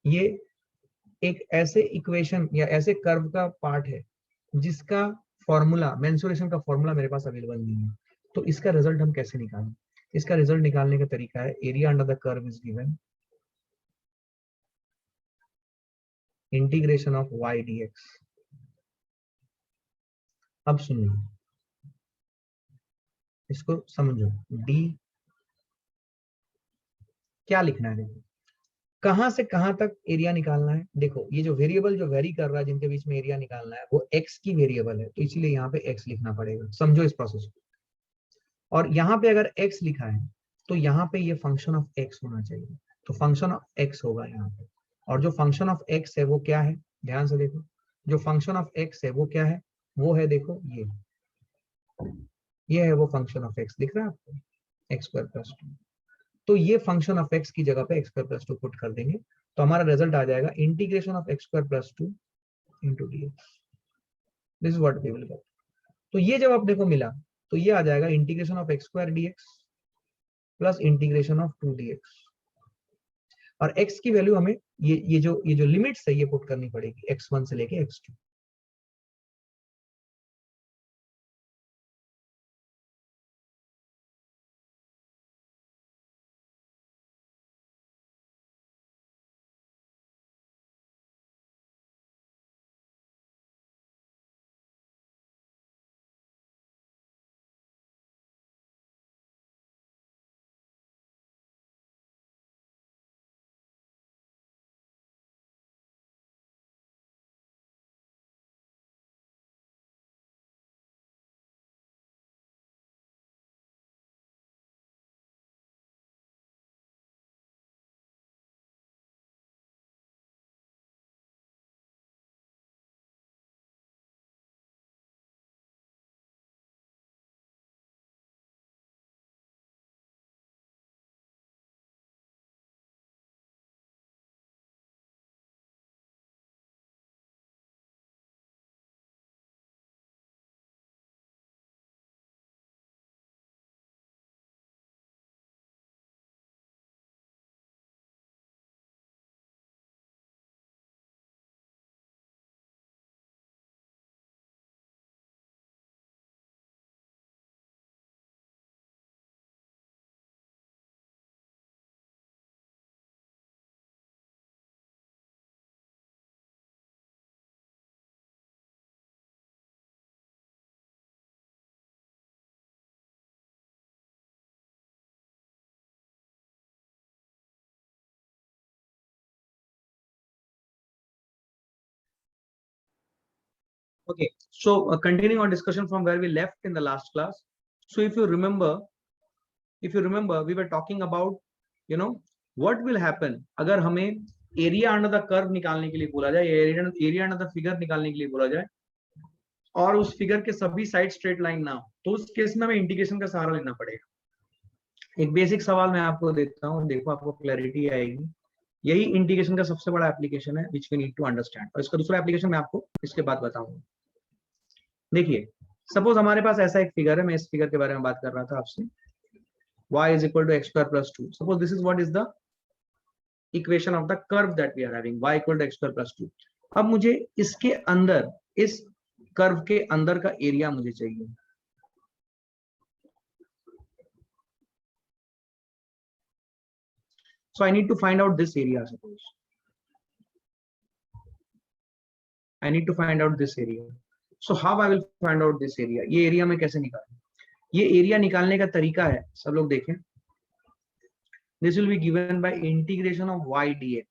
[SPEAKER 1] ये एक ऐसे इक्वेशन या ऐसे कर्व का पार्ट है जिसका फॉर्मूला, मेंसुरेशन का फॉर्मूला मेरे पास अवेलेबल नहीं है. तो इसका रिजल्ट हम कैसे निकालें? इसका रिजल्ट निकालने का तरीका है, area under the curve is given integration of y dx. अब सुनिए, इसको समझो. d क्या लिखना है? देखो कहां से कहां तक एरिया निकालना है. देखो ये जो वेरिएबल जो वेरी कर रहा है, जिनके बीच में एरिया निकालना है, वो x की वेरिएबल है, तो इसीलिए यहाँ पे x लिखना पड़ेगा. समझो इस प्रोसेस को. और यहाँ पे अगर x लिखा है तो यहाँ पे ये फंक्शन ऑफ x होना चाहिए. तो फंक्शन ऑफ x होगा यहाँ पे. और जो फंक्शन ऑफ x है वो क्या है? ध्यान से देखो, जो फंक्शन ऑफ x है वो क्या है? वो है, देखो ये है वो फंक्शन ऑफ x. दिख रहा है आपको? X square plus 2. तो ये फंक्शन ऑफ x की जगह पे एक्स स्क्वायर प्लस 2 पुट कर देंगे, तो हमारा रिजल्ट आ जाएगा integration of x square plus 2 into dx. This is what we will get. तो ये जब अपने को मिला, तो ये आ जाएगा integration of x square dx plus integration of 2 dx. और x की वैल्यू हमें ये जो लिमिट्स है ये पुट करनी पड़ेगी, x1 से लेके x2. Okay, so continuing our discussion from where we left in the last class. So if you remember, we were talking about, what will happen अगर हमें एरिया अंडर द कर्व निकालने के लिए बोला जाए, एरिया अंडर द फिगर निकालने के लिए बोला जाए, और उस फिगर के सभी साइड स्ट्रेट लाइन ना हो, तो उस केस में हमें इंटीग्रेशन का सहारा लेना पड़ेगा. एक बेसिक सवाल मैं आपको देता हूँ, देखो आपको क्लैरिटी आएगी. यही इंटीग्रेशन का सबसे बड़ा एप्लीकेशन है which we need to understand, और इसका दूसरा एप्लीकेशन मैं आपको इसके बाद बताऊंगा. देखिए, सपोज हमारे पास ऐसा एक फिगर है, मैं इस फिगर के बारे में बात कर रहा था आपसे, y is equal to x square plus 2. Suppose this is what is the equation of the curve that we are having y equal to x square plus 2। अब मुझे इसके अंदर, इस कर्व के अंदर का एरिया मुझे चाहिए। So I need to find out this area. Suppose I need to find out this area. So how I will find out this area? ये एरिया में कैसे निकालूं? ये एरिया निकालने का तरीका है, सब लोग देखें। This will be given by integration of y dx.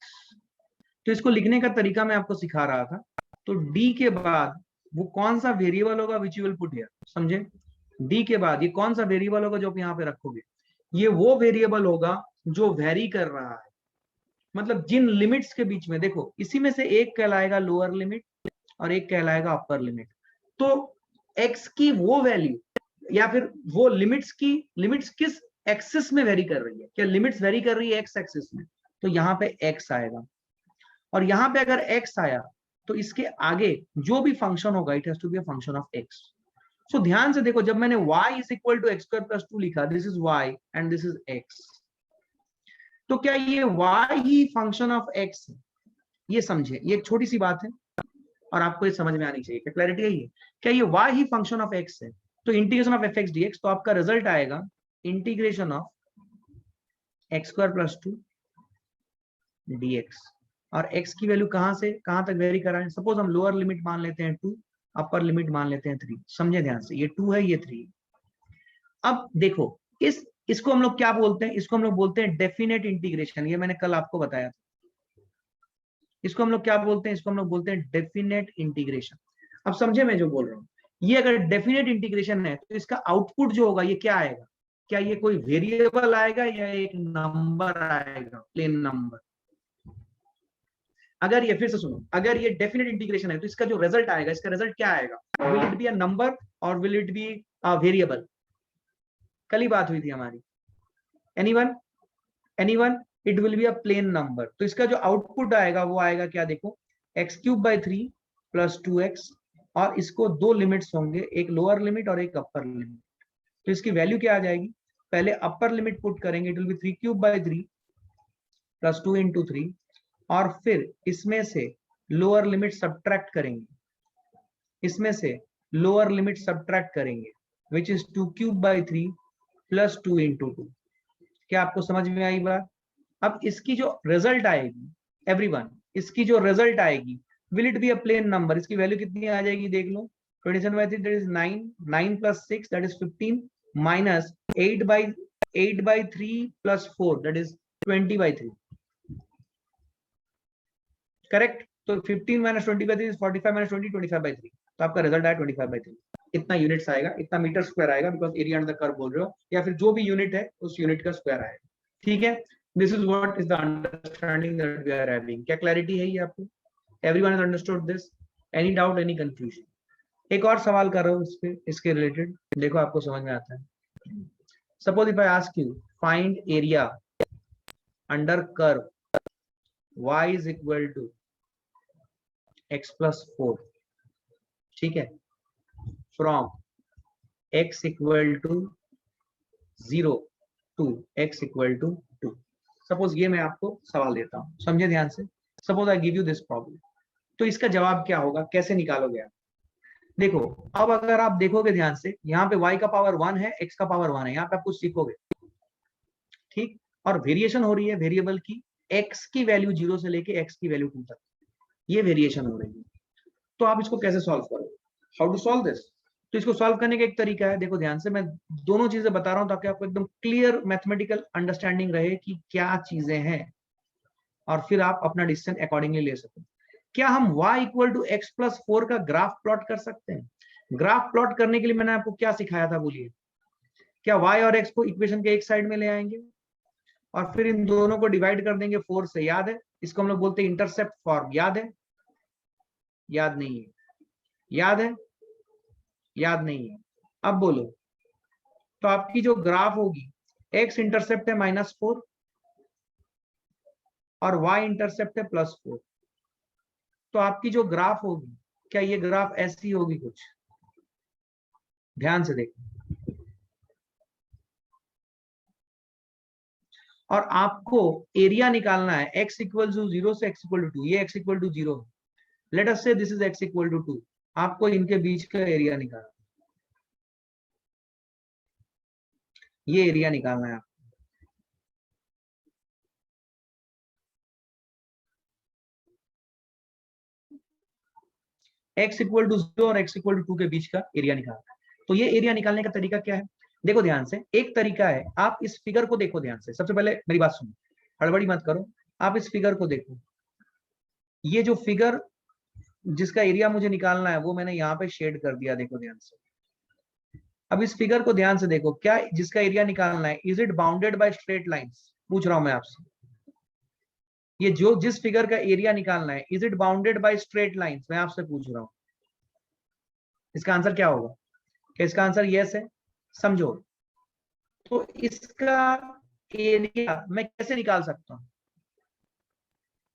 [SPEAKER 1] तो इसको लिखने का तरीका मैं आपको सिखा रहा था। तो d के बाद वो कौन सा वेरिएबल होगा which you will put here, समझे? d के बाद ये कौन सा वेरिएबल होगा जो आप यहाँ पे रखोगे? ये वो वेरिएबल होगा जो वेरी कर रहा है, मतलब जिन लिमिट्स के बीच में, देखो इसी में से एक कहलाएगा लोअर लिमिट और एक कहलाएगा अपर लिमिट। तो x की वो वैल्यू या फिर वो लिमिट्स किस एक्सिस में वेरी कर रही है? क्या लिमिट्स वेरी कर रही है x एक्सिस में? तो यहाँ पे x आएगा, और यहाँ पे अगर x आया तो इसके आगे जो भी फंक्शन होगा it has to be a function of x। So ध्यान से देखो, जब मैंने y is equal to x square plus 2 लिखा, this is y and this is x, तो क्या ये y ही फंक्शन ऑफ x है? ये समझे, ये एक छोटी सी बात है और आपको ये समझ में आनी चाहिए। क्या क्लैरिटी है? ये क्या ये y ही फंक्शन ऑफ x है? तो integration of F x d x, तो आपका रिजल्ट आएगा integration of x square plus 2 dx। और x की वैल्यू कहां से कहां तक वेरी कर रहा है? सपोज हम लोअर लिमिट मान लेते हैं 2, अपर लिमिट मान लेते हैं 3। समझे ध्यान से, ये 2 है, ये 3। अब देखो इसको हम लोग क्या बोलते हैं? इसको हम लोग बोलते हैं डेफिनेट इंटीग्रेशन। ये मैंने कल आपको बताया था। इसको हम लोग क्या बोलते हैं? इसको हम लोग बोलते हैं डेफिनेट इंटीग्रेशन। अब समझे मैं जो बोल रहा हूँ? ये अगर डेफिनेट इंटीग्रेशन है तो इसका आउटपुट जो होगा ये क्या आएगा? क्या ये कोई वेरिएबल आएगा या एक नंबर आएगा, प्लेन नंबर? अगर ये, फिर से सुनो, अगर ये डेफिनेट इंटीग्रेशन है तो इसका जो रिजल्ट आएगा, इसका रिजल्ट क्या आएगा? Will it be a number और will it be a variable? कल ही बात हुई थी हमारी। Anyone? It will be a plain number. तो इसका जो आउटपुट आएगा वो आएगा क्या? देखो, x³/3 प्लस 2x, और इसको दो लिमिट्स होंगे, एक लोअर लिमिट और एक अपर लिमिट। तो इसकी वैल्यू क्या आ जाएगी? पहले अपर लिमिट पुट करेंगे, इट विल बी 3³/3 प्लस 2 × 3, और फिर इसमें से लोअर लिमिट सब्ट्रैक्ट करेंगे, इसमें से लोअर लिमिट सब्ट्रैक्ट करेंगे, विच इज 2³/3 प्लस 2 × 2। क्या आपको समझ में आई बात? अब इसकी जो रिजल्ट आएगी, एवरीवन, इसकी जो रिजल्ट आएगी, will it be a plain number? इसकी वैल्यू कितनी आ जाएगी देख लो। 27/3 that is 9, 9 + 6 that is 15, minus 8/3 plus 4 that is 20/3। Correct? तो 15 - 20/3 इज 45 - 20 25/3। तो आपका रिजल्ट आया 25/3। इतना यूनिट्स आएगा, इतना मीटर स्क्वायर आएगा, because area under the curve बोल रहे हो, या फिर जो भी यूनिट है उस यूनिट का स्क्वायर आएगा। ठीक है, this is what is the understanding that we are having. क्या क्लैरिटी है ये आपको? Everyone has understood this? Any doubt, any confusion? एक और सवाल कर रहा हूं इस पे, इसके रिलेटेड, देखो आपको समझ में आता है। Suppose if I ask you find area under curve y is equal to x + 4, ठीक है, from x equal to 0 to x equal to 2। Suppose ये मैं आपको सवाल देता हूं, समझे ध्यान से। Suppose I give you this problem, तो इसका जवाब क्या होगा, कैसे निकालोगे आप? देखो, अब अगर आप देखोगे ध्यान से, यहाँ पे y का पावर 1 है, x का पावर 1 है, यहाँ पे आप कुछ सीखोगे, ठीक, और वेरिएशन हो रही है वेरिएबल की, x की वैल्यू 0 से लेके x की वैल्यू 2 तक, ये वेरिएशन हो रही है। तो आप इसको कैसे सॉल्व करोगे? How to solve this? तो इसको सॉल्व करने का एक तरीका है, देखो ध्यान से, मैं दोनों चीजें बता रहा हूं ताकि आपको एकदम क्लियर मैथमेटिकल अंडरस्टैंडिंग रहे कि क्या चीजें हैं, और फिर आप अपना डिसीजन अकॉर्डिंगली ले सको। क्या हम y = x + 4 का ग्राफ प्लॉट कर सकते हैं? ग्राफ प्लॉट करने के लिए मैंने आपको क्या सिखाया था, बोलिए? क्या y और x को इक्वेशन के एक साइड में ले आएंगे और फिर इन दोनों को डिवाइड कर देंगे 4 से? याद है? इसको हम लोग बोलते हैं इंटरसेप्ट फॉर्म। याद है? याद नहीं है? याद है? याद नहीं है? अब बोलो। तो आपकी जो ग्राफ होगी, x इंटरसेप्ट है -4 और y इंटरसेप्ट है +4। तो आपकी जो ग्राफ होगी, क्या ये ग्राफ ऐसी होगी कुछ? ध्यान से देखो, और आपको एरिया निकालना है x इक्वल टू 0 से x इक्वल टू 2, ये x equal to 0, let us say this is x equal to 2, आपको इनके बीच का एरिया निकालना, ये एरिया निकालना है। x इक्वल टू 0 और x इक्वल टू 2 के बीच का एरिया निकालना है। तो ये एरिया निकालने का तरीका क्या है, देखो ध्यान से, एक तरीका है, आप इस फिगर को देखो ध्यान से, सबसे पहले मेरी बात सुनो, हड़बड़ी मत करो, आप इस फिगर को देखो, ये जो फिगर जिसका एरिया मुझे निकालना है वो मैंने यहाँ पे शेड कर दिया, देखो ध्यान से। अब इस फिगर को ध्यान से देखो, क्या जिसका एरिया निकालना है, is it bounded by straight lines, पूछ रहा हूं मैं आपसे। ये जो जिस फिगर का एरिया निकालना है, is it bounded by straight lines, मैं आपसे पूछ रहा हूं, इसका आंसर क्या होगा? क्या इसका आंसर यस है? समझो, तो इसका एरिया मैं कैसे निकाल सकता हूं,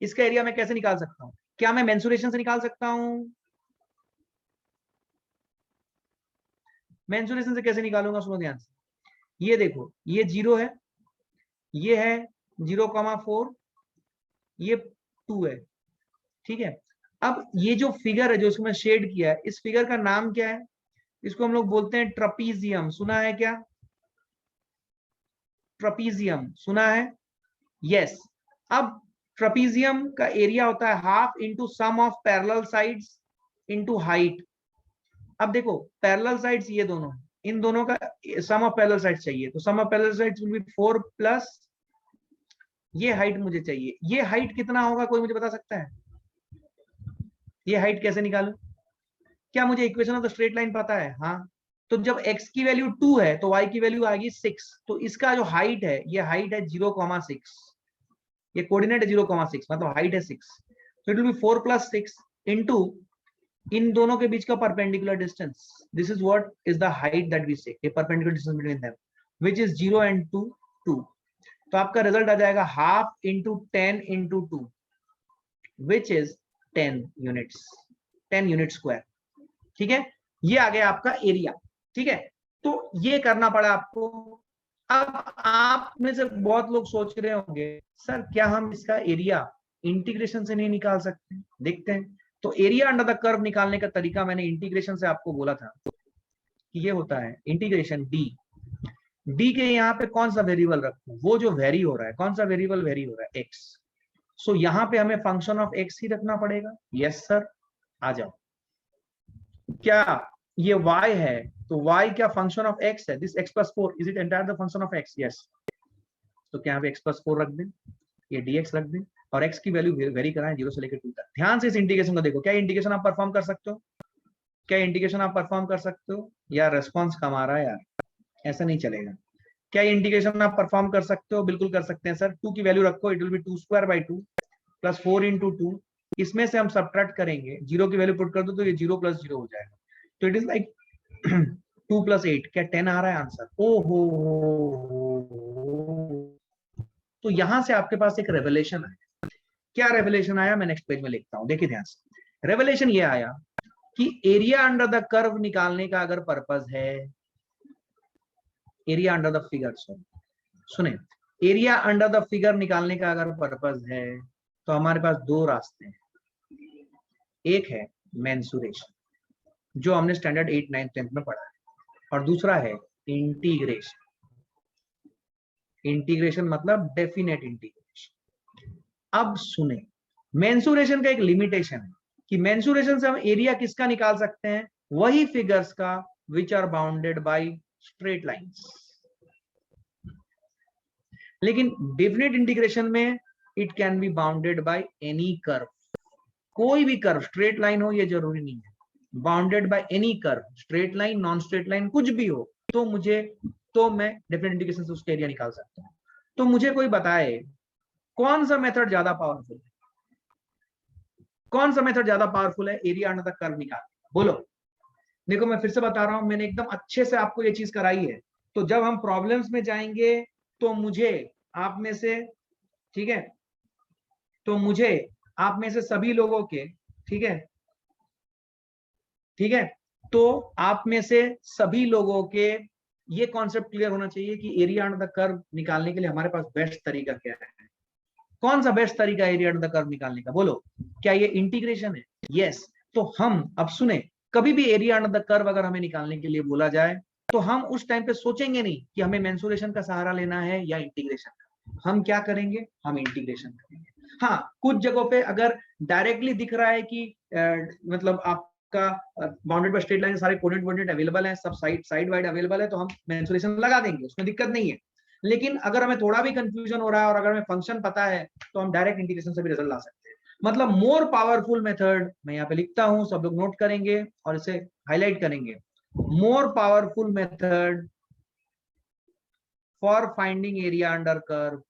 [SPEAKER 1] इसका एरिया मैं कैसे निकाल सकता हूं? क्या मैं मेंसुरेशन से निकाल सकता हूं? मेंसुरेशन से कैसे निकालूंगा, सुनो ध्यान से, ये देखो, ये 0 है, ये है 0,4, ये 2 है, ठीक है। अब ये जो फिगर है जो इसको शेड किया है, इस फिगर का नाम क्या है? इसको हम लोग बोलते हैं ट्रपीजियम, सुना है क्या? ट्रपीजियम सुना है? यस। अब ट्रपीजियम का एरिया होता है half into sum of parallel sides into height. अब देखो पैरेलल साइड्स ये दोनों, इन दोनों का सम ऑफ पैरेलल साइड्स चाहिए, तो sum of parallel sides will be 4 plus ये हाइट मुझे चाहिए, ये हाइट कितना होगा, कोई मुझे बता सकता है? ये हाइट कैसे निकालूं? क्या मुझे equation of the straight line पता है? हाँ, तो जब x की वैल्यू 2 है तो y की वैल्यू आएगी 6, तो इसका जो हाइट है, ये हाइट है 0,6, ये कोऑर्डिनेट है 0,6, मतलब हाइट है 6, तो it will be 4 plus 6 into इन दोनों के बीच का perpendicular distance, this is what is the height that we say, a perpendicular distance between them which is 0 and 2 2, तो आपका रिजल्ट आ जाएगा half into 10 into 2 which is 10 units, 10 unit square, ठीक है। ये आ गया आपका एरिया, ठीक है। तो ये करना पड़ा आपको। अब आप में से बहुत लोग सोच रहे होंगे सर क्या हम इसका एरिया इंटीग्रेशन से नहीं निकाल सकते? देखते हैं। तो एरिया अंडर द कर्व निकालने का तरीका मैंने इंटीग्रेशन से आपको बोला था कि ये होता है इंटीग्रेशन डी, डी के यहाँ पे कौन सा वेरिएबल रखूं, वो जो वेरी हो रहा है, कौन सा वेरिएबल वेरी हो रहा है, एक्स, सो यहाँ पे हमें फंक्शन ऑफ एक्स ही रखना पड़ेगा। यस सर, आ जाओ। क्या ये y है, तो y क्या फंक्शन ऑफ x है, this x plus 4 is it entire the function of x? Yes, तो क्या यहाँ पे x प्लस 4 रख दें, ये dx रख दें, और x की वैल्यू वेरी कराएं 0 से लेकर 2 तक। ध्यान से इस इंटीग्रेशन को देखो, क्या इंटीग्रेशन आप परफॉर्म कर सकते हो? क्या इंटीग्रेशन आप परफॉर्म कर सकते हो? यार रेस्पॉन्स कम आ रहा है यार, ऐसा नहीं चलेगा। क्या इंटीग्रेशन आप परफॉर्म कर सकते हो? बिल्कुल कर सकते हैं सर। 2 की वैल्यू रखो, it will B 2 square by 2 plus 4 into 2, इसमें से हम सब्ट्रैक्ट करेंगे, 0 की वैल्यू पुट कर दो तो ये 0 प्लस 0 हो जाएगा, तो इट इज लाइक 2 प्लस 8, क्या 10 आ रहा है आंसर? ओहो, तो यहां से आपके पास एक रेवलेशन आया। क्या रेवलेशन आया, मैं नेक्स्ट पेज में लिखता हूं, देखिए ध्यान से। रेवलेशन ये आया कि एरिया अंडर द कर्व निकालने का अगर पर्पस है, एरिया अंडर द फिगर, सुने, एरिया अंडर द फिगर निकालने का अगर पर्पस है तो हमारे पास दो रास्ते हैं। एक है मेंसुरेशन, जो हमने स्टैंडर्ड 8, 9, 10 में पढ़ा है, और दूसरा है इंटीग्रेशन। इंटीग्रेशन मतलब डेफिनेट इंटीग्रेशन। अब सुने, मेंसुरेशन का एक लिमिटेशन है कि मेंसुरेशन से हम एरिया किसका निकाल सकते हैं, वही फिगर्स का which are bounded by straight lines. लेकिन डेफिनेट इंटीग्रेशन में it can be bounded by any curve, कोई भी कर्व, स्ट्रेट लाइन हो ये जरूरी नहीं है, bounded by any curve, straight line, non straight line, कुछ भी हो, तो मैं डेफिनेट इंटीग्रेशन से उसका एरिया निकाल सकता हूं। तो मुझे कोई बताए कौन सा मेथड ज्यादा पावरफुल है, कौन सा मेथड ज्यादा पावरफुल है एरिया अंडर द कर्व निकाल, बोलो। देखो मैं फिर से बता रहा हूं, मैंने एकदम अच्छे से आपको ये चीज कराई है, तो जब हम प्रॉब्लम्स में जाएंगे तो मुझे आप में से, ठीक है, तो मुझे आप में से सभी लोगों के, ठीक है, ठीक है, तो आप में से सभी लोगों के ये कॉन्सेप्ट क्लियर होना चाहिए कि एरिया अंडर द कर्व निकालने के लिए हमारे पास बेस्ट तरीका क्या है। कौन सा बेस्ट तरीका है एरिया अंडर द कर्व निकालने का, बोलो। क्या ये इंटीग्रेशन है? यस। तो हम अब सुने, कभी भी एरिया अंडर द कर्व अगर हमें निकालने के लिए बोला जाए तो हम उस टाइम पे सोचेंगे नहीं कि हमें मेंसुरेशन का सहारा लेना है या इंटीग्रेशन का। हम क्या करेंगे? हम इंटीग्रेशन करेंगे। हाँ, कुछ जगहों पे अगर डायरेक्टली दिख रहा है कि मतलब आपका बाउंडेड बाय स्ट्रेट लाइन सारे कोऑर्डिनेट अवेलेबल है, सब साइड वाइड अवेलेबल है, तो हम मेंसुरेशन लगा देंगे, उसमें दिक्कत नहीं है। लेकिन अगर हमें थोड़ा भी कंफ्यूजन हो रहा है और अगर हमें फंक्शन पता है तो हम डायरेक्ट इंटीग्रेशन से भी रिजल्ट ला सकते हैं। मतलब मोर पावरफुल मेथड, मैं यहाँ पे लिखता हूं, सब लोग नोट करेंगे और इसे हाईलाइट करेंगे। More powerful method for finding area under curve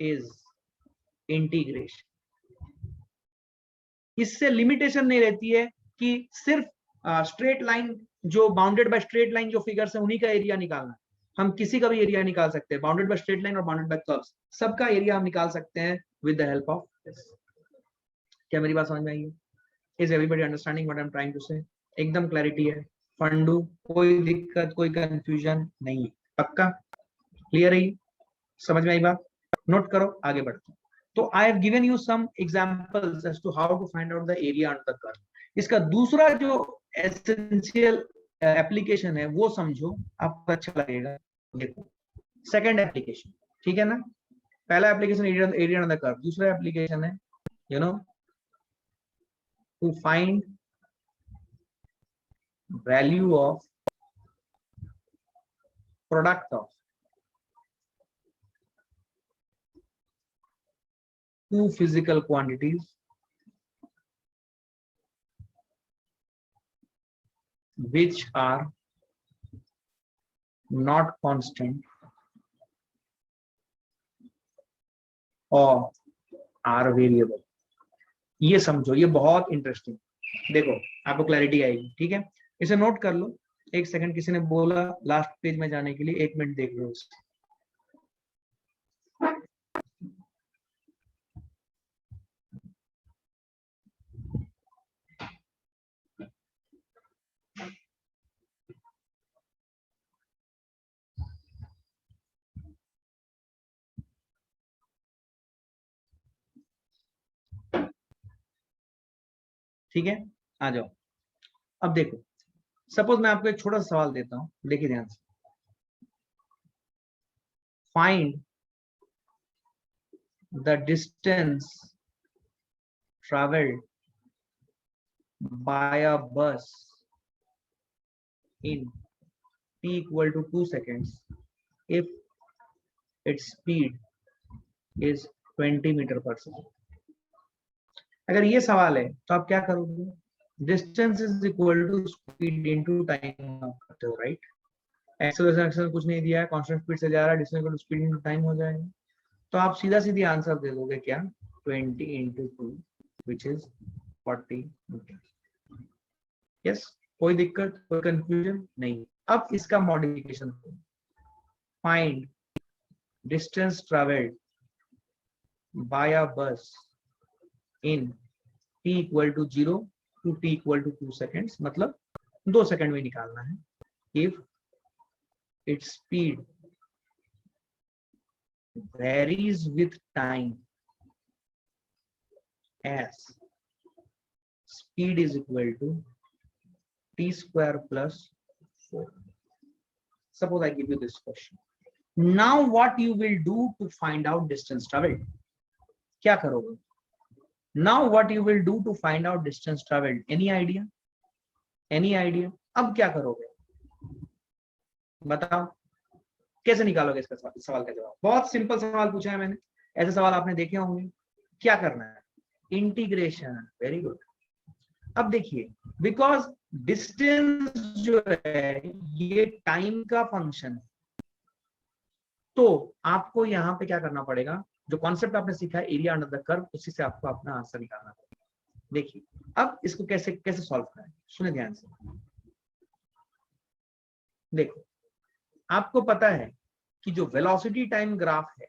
[SPEAKER 1] is integration. इससे लिमिटेशन नहीं रहती है कि सिर्फ स्ट्रेट लाइन, जो बाउंडेड बाय स्ट्रेट लाइन जो फिगर्स है उन्हीं का एरिया निकालना है। हम किसी का भी एरिया निकाल सकते हैं, बाउंडेड बाय स्ट्रेट लाइन और बाउंडेड बाय कर्व्स, सबका एरिया हम निकाल सकते हैं with the help of this. क्या मेरी बात समझ में आई है? Is everybody understanding what I am trying to say? एकदम क्लैरिटी है, फंडू, कोई दिक्कत, कोई कंफ्यूजन नहीं है, पक्का क्लियर है? समझ में आई बात? नोट करो, आगे बढ़ते हैं। तो I have given you some examples as to how to find out the area under the curve. इसका दूसरा जो एसेंशियल एप्लीकेशन है वो समझो, आपको अच्छा लगेगा। देखो, सेकंड एप्लीकेशन, ठीक है ना? पहला application area under the curve, दूसरा एप्लीकेशन है you know to find value of product of two physical quantities which are not constant or are variable। ये समझो, ये बहुत इंटरेस्टिंग। देखो, आपको क्लैरिटी आएगी, ठीक है? इसे नोट कर लो। एक सेकंड, किसी ने बोला लास्ट पेज में जाने के लिए, 1 मिनट देख लो इसे। ठीक है, आ जाओ। अब देखो, सपोज मैं आपको एक छोटा सा सवाल देता हूं, देखिए ध्यान से। Find the distance traveled by a bus in t equal to 2 seconds if its speed is 20 metre per second. अगर ये सवाल है तो आप क्या करोगे? Distance is equal to speed into time करते हो, राइट? एक्सेलरेशन कुछ नहीं दिया है, कांस्टेंट स्पीड से जा रहा है, distance equal to speed into time हो जाएगा। तो आप सीधा सीधी आंसर दे दोगे क्या? 20 into 2 which is 40 metre. Yes, कोई दिक्कत, कोई कंफ्यूजन नहीं। अब इसका modification, find distance travelled by a bus in t equal to 0 to t equal to 2 seconds, मतलब 2 सेकेंड में निकालना है। If it's speed varies with time as speed is equal to t square plus 4। Suppose I give you this question. Now what you will do to find out distance traveled? क्या करोगे? Now what you will do to find out distance traveled? Any idea? Any idea? अब क्या करोगे? बताओ, कैसे निकालोगे इसका सवाल का जवाब? बहुत सिंपल सवाल पूछा है मैंने, ऐसे सवाल आपने देखे होंगे। क्या करना है? इंटीग्रेशन। Very good. अब देखिए, बिकॉज डिस्टेंस जो है ये टाइम का फंक्शन है, तो आपको यहाँ पे क्या करना पड़ेगा? जो कॉन्सेप्ट आपने सीखा है एरिया अंडर द कर्व, उसी से आपको अपना आंसर निकालना पड़ेगा। देखिए, अब इसको कैसे कैसे सॉल्व करें, सुने ध्यान से। देखो, आपको पता है कि जो वेलोसिटी टाइम ग्राफ है,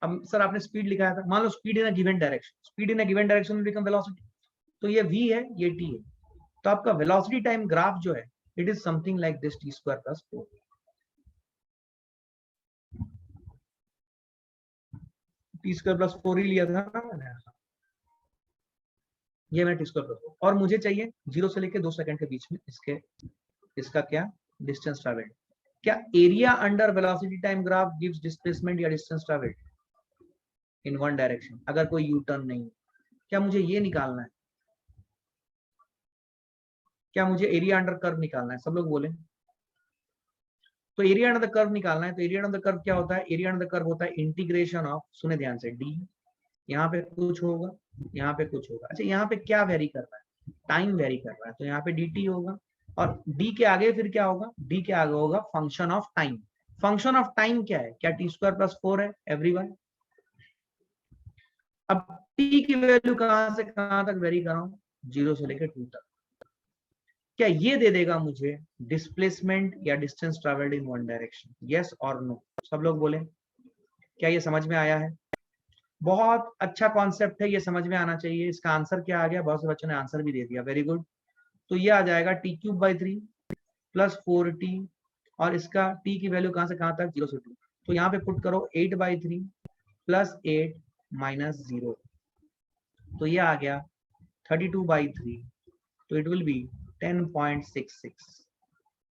[SPEAKER 1] अब सर आपने स्पीड लिखाया था, मान लो speed in a given direction, speed in a given direction will become velocity, तो ये v है, ये t है, तो आपका वेलोसिटी टाइम ग्राफ जो है it is something like this t square plus 4, t square plus 4 ही लिया था ना मैंने, ये मैं t स्क्वायर प्लस 4, और मुझे चाहिए 0 से लेके 2 सेकंड के बीच में इसका क्या डिस्टेंस ट्रैवल्ड। क्या area under velocity time graph gives displacement या distance travelled in one direction, अगर कोई यू टर्न नहीं है? क्या मुझे ये निकालना है? क्या मुझे एरिया अंडर कर्व निकालना है? सब लोग बोले। तो एरिया अंडर द कर्व निकालना है, तो एरिया अंडर द कर्व क्या होता है? एरिया अंडर द कर्व होता है इंटीग्रेशन ऑफ, सुने ध्यान से, डी, यहाँ पे कुछ होगा, यहाँ पे कुछ होगा। अच्छा यहाँ पे क्या वेरी कर रहा है? टाइम वेरी कर रहा है, तो यहाँ पे डी टी होगा, और डी के आगे फिर क्या होगा? डी के आगे होगा function of time. Function of time क्या है? क्या टी स्क्वायर प्लस 4 है एवरीवन? अब टी की वैल्यू कहां से कहां तक वेरी कर रहा हूं? 0 से लेकर 2 तक। क्या ये दे देगा मुझे डिस्प्लेसमेंट या distance travelled in one direction? Yes और नो? सब लोग बोले। क्या ये समझ में आया है? बहुत अच्छा कॉन्सेप्ट है, ये समझ में आना चाहिए। इसका आंसर क्या आ गया? बहुत से बच्चों ने आंसर भी दे दिया, वेरी गुड। तो ये आ जाएगा T cube by 3 plus 4t, और इसका t की वैल्यू कहां से कहां तक? 0 से 2। तो यहाँ पे पुट करो 8/3 प्लस 8 माइनस 0, तो ये आ गया 32/3, तो it will be 10.66।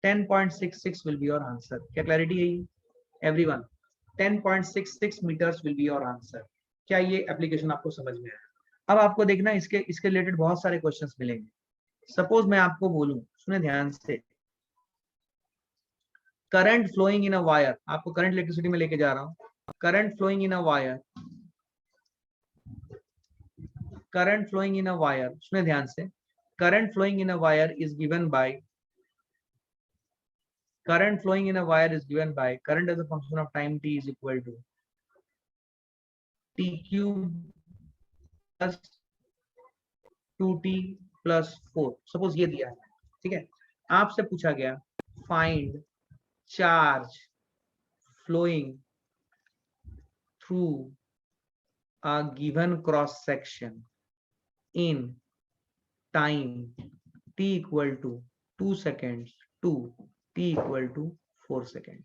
[SPEAKER 1] 10.66 will be your answer. क्या क्लैरिटी है ये एवरीवन? 10.66 metres will be your answer. क्या ये एप्लीकेशन आपको समझ में आया? अब आपको देखना इसके रिलेटेड बहुत सारे क्वेश्चंस मिलेंगे। सपोज मैं आपको बोलूं, सुने ध्यान से, current flowing in a wire, आपको करंट इलेक्ट्रिसिटी में लेके जा रहा हूं, current flowing in a wire, current flowing in a wire, सुने ध्यान से, current flowing in a wire is given by, current flowing in a wire is given by current as a function of time t is equal to t cube plus 2t plus 4। Suppose ये दिया है, ठीक है, आपसे पूछा गया find charge flowing through a given cross section in time t equal to 2 seconds to t equal to 4 second.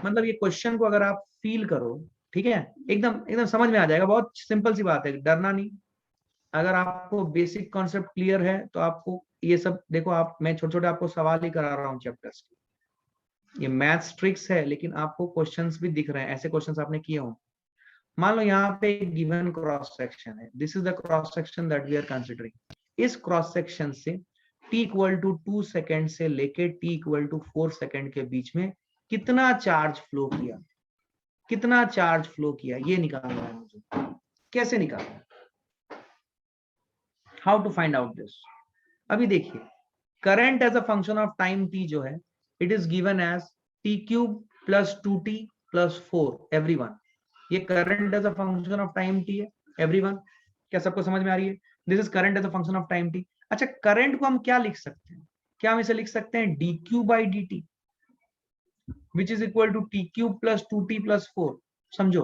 [SPEAKER 1] मतलब ये क्वेश्चन को अगर आप फील करो, ठीक है, एकदम एकदम समझ में आ जाएगा। बहुत सिंपल सी बात है, डरना नहीं। अगर आपको बेसिक कॉन्सेप्ट क्लियर है तो आपको ये सब, देखो आप, मैं छोटे छोटे आपको सवाल ही करा रहा हूँ चैप्टर्स के, ये मैथ्स ट्रिक्स है, लेकिन आपको क्वेश्चंस भी दिख रहे हैं, ऐसे क्वेश्चंस आपने किए हों। मान लो यहाँ पे गिवन क्रॉस सेक्शन है, this is the cross section that we are considering. इस क्रॉस सेक्शन से t इक्वल टू 2 सेकेंड से लेके t इक्वल टू 4 सेकेंड के बीच में कितना चार्ज फ्लो किया, कितना चार्ज फ्लो किया, ये निकालना है मुझे। कैसे निकालना? How to find out this? अभी देखिए, current as a function of time t जो है, it is given as t cube plus 2t plus 4 everyone. ये current as a function of time t है एवरीवन। क्या सबको समझ में आ रही है? This is current as a function of time t। अच्छा, करंट को हम क्या लिख सकते हैं? क्या हम इसे लिख सकते हैं dq by dt, which is equal to t cube plus 2t plus 4। समझो?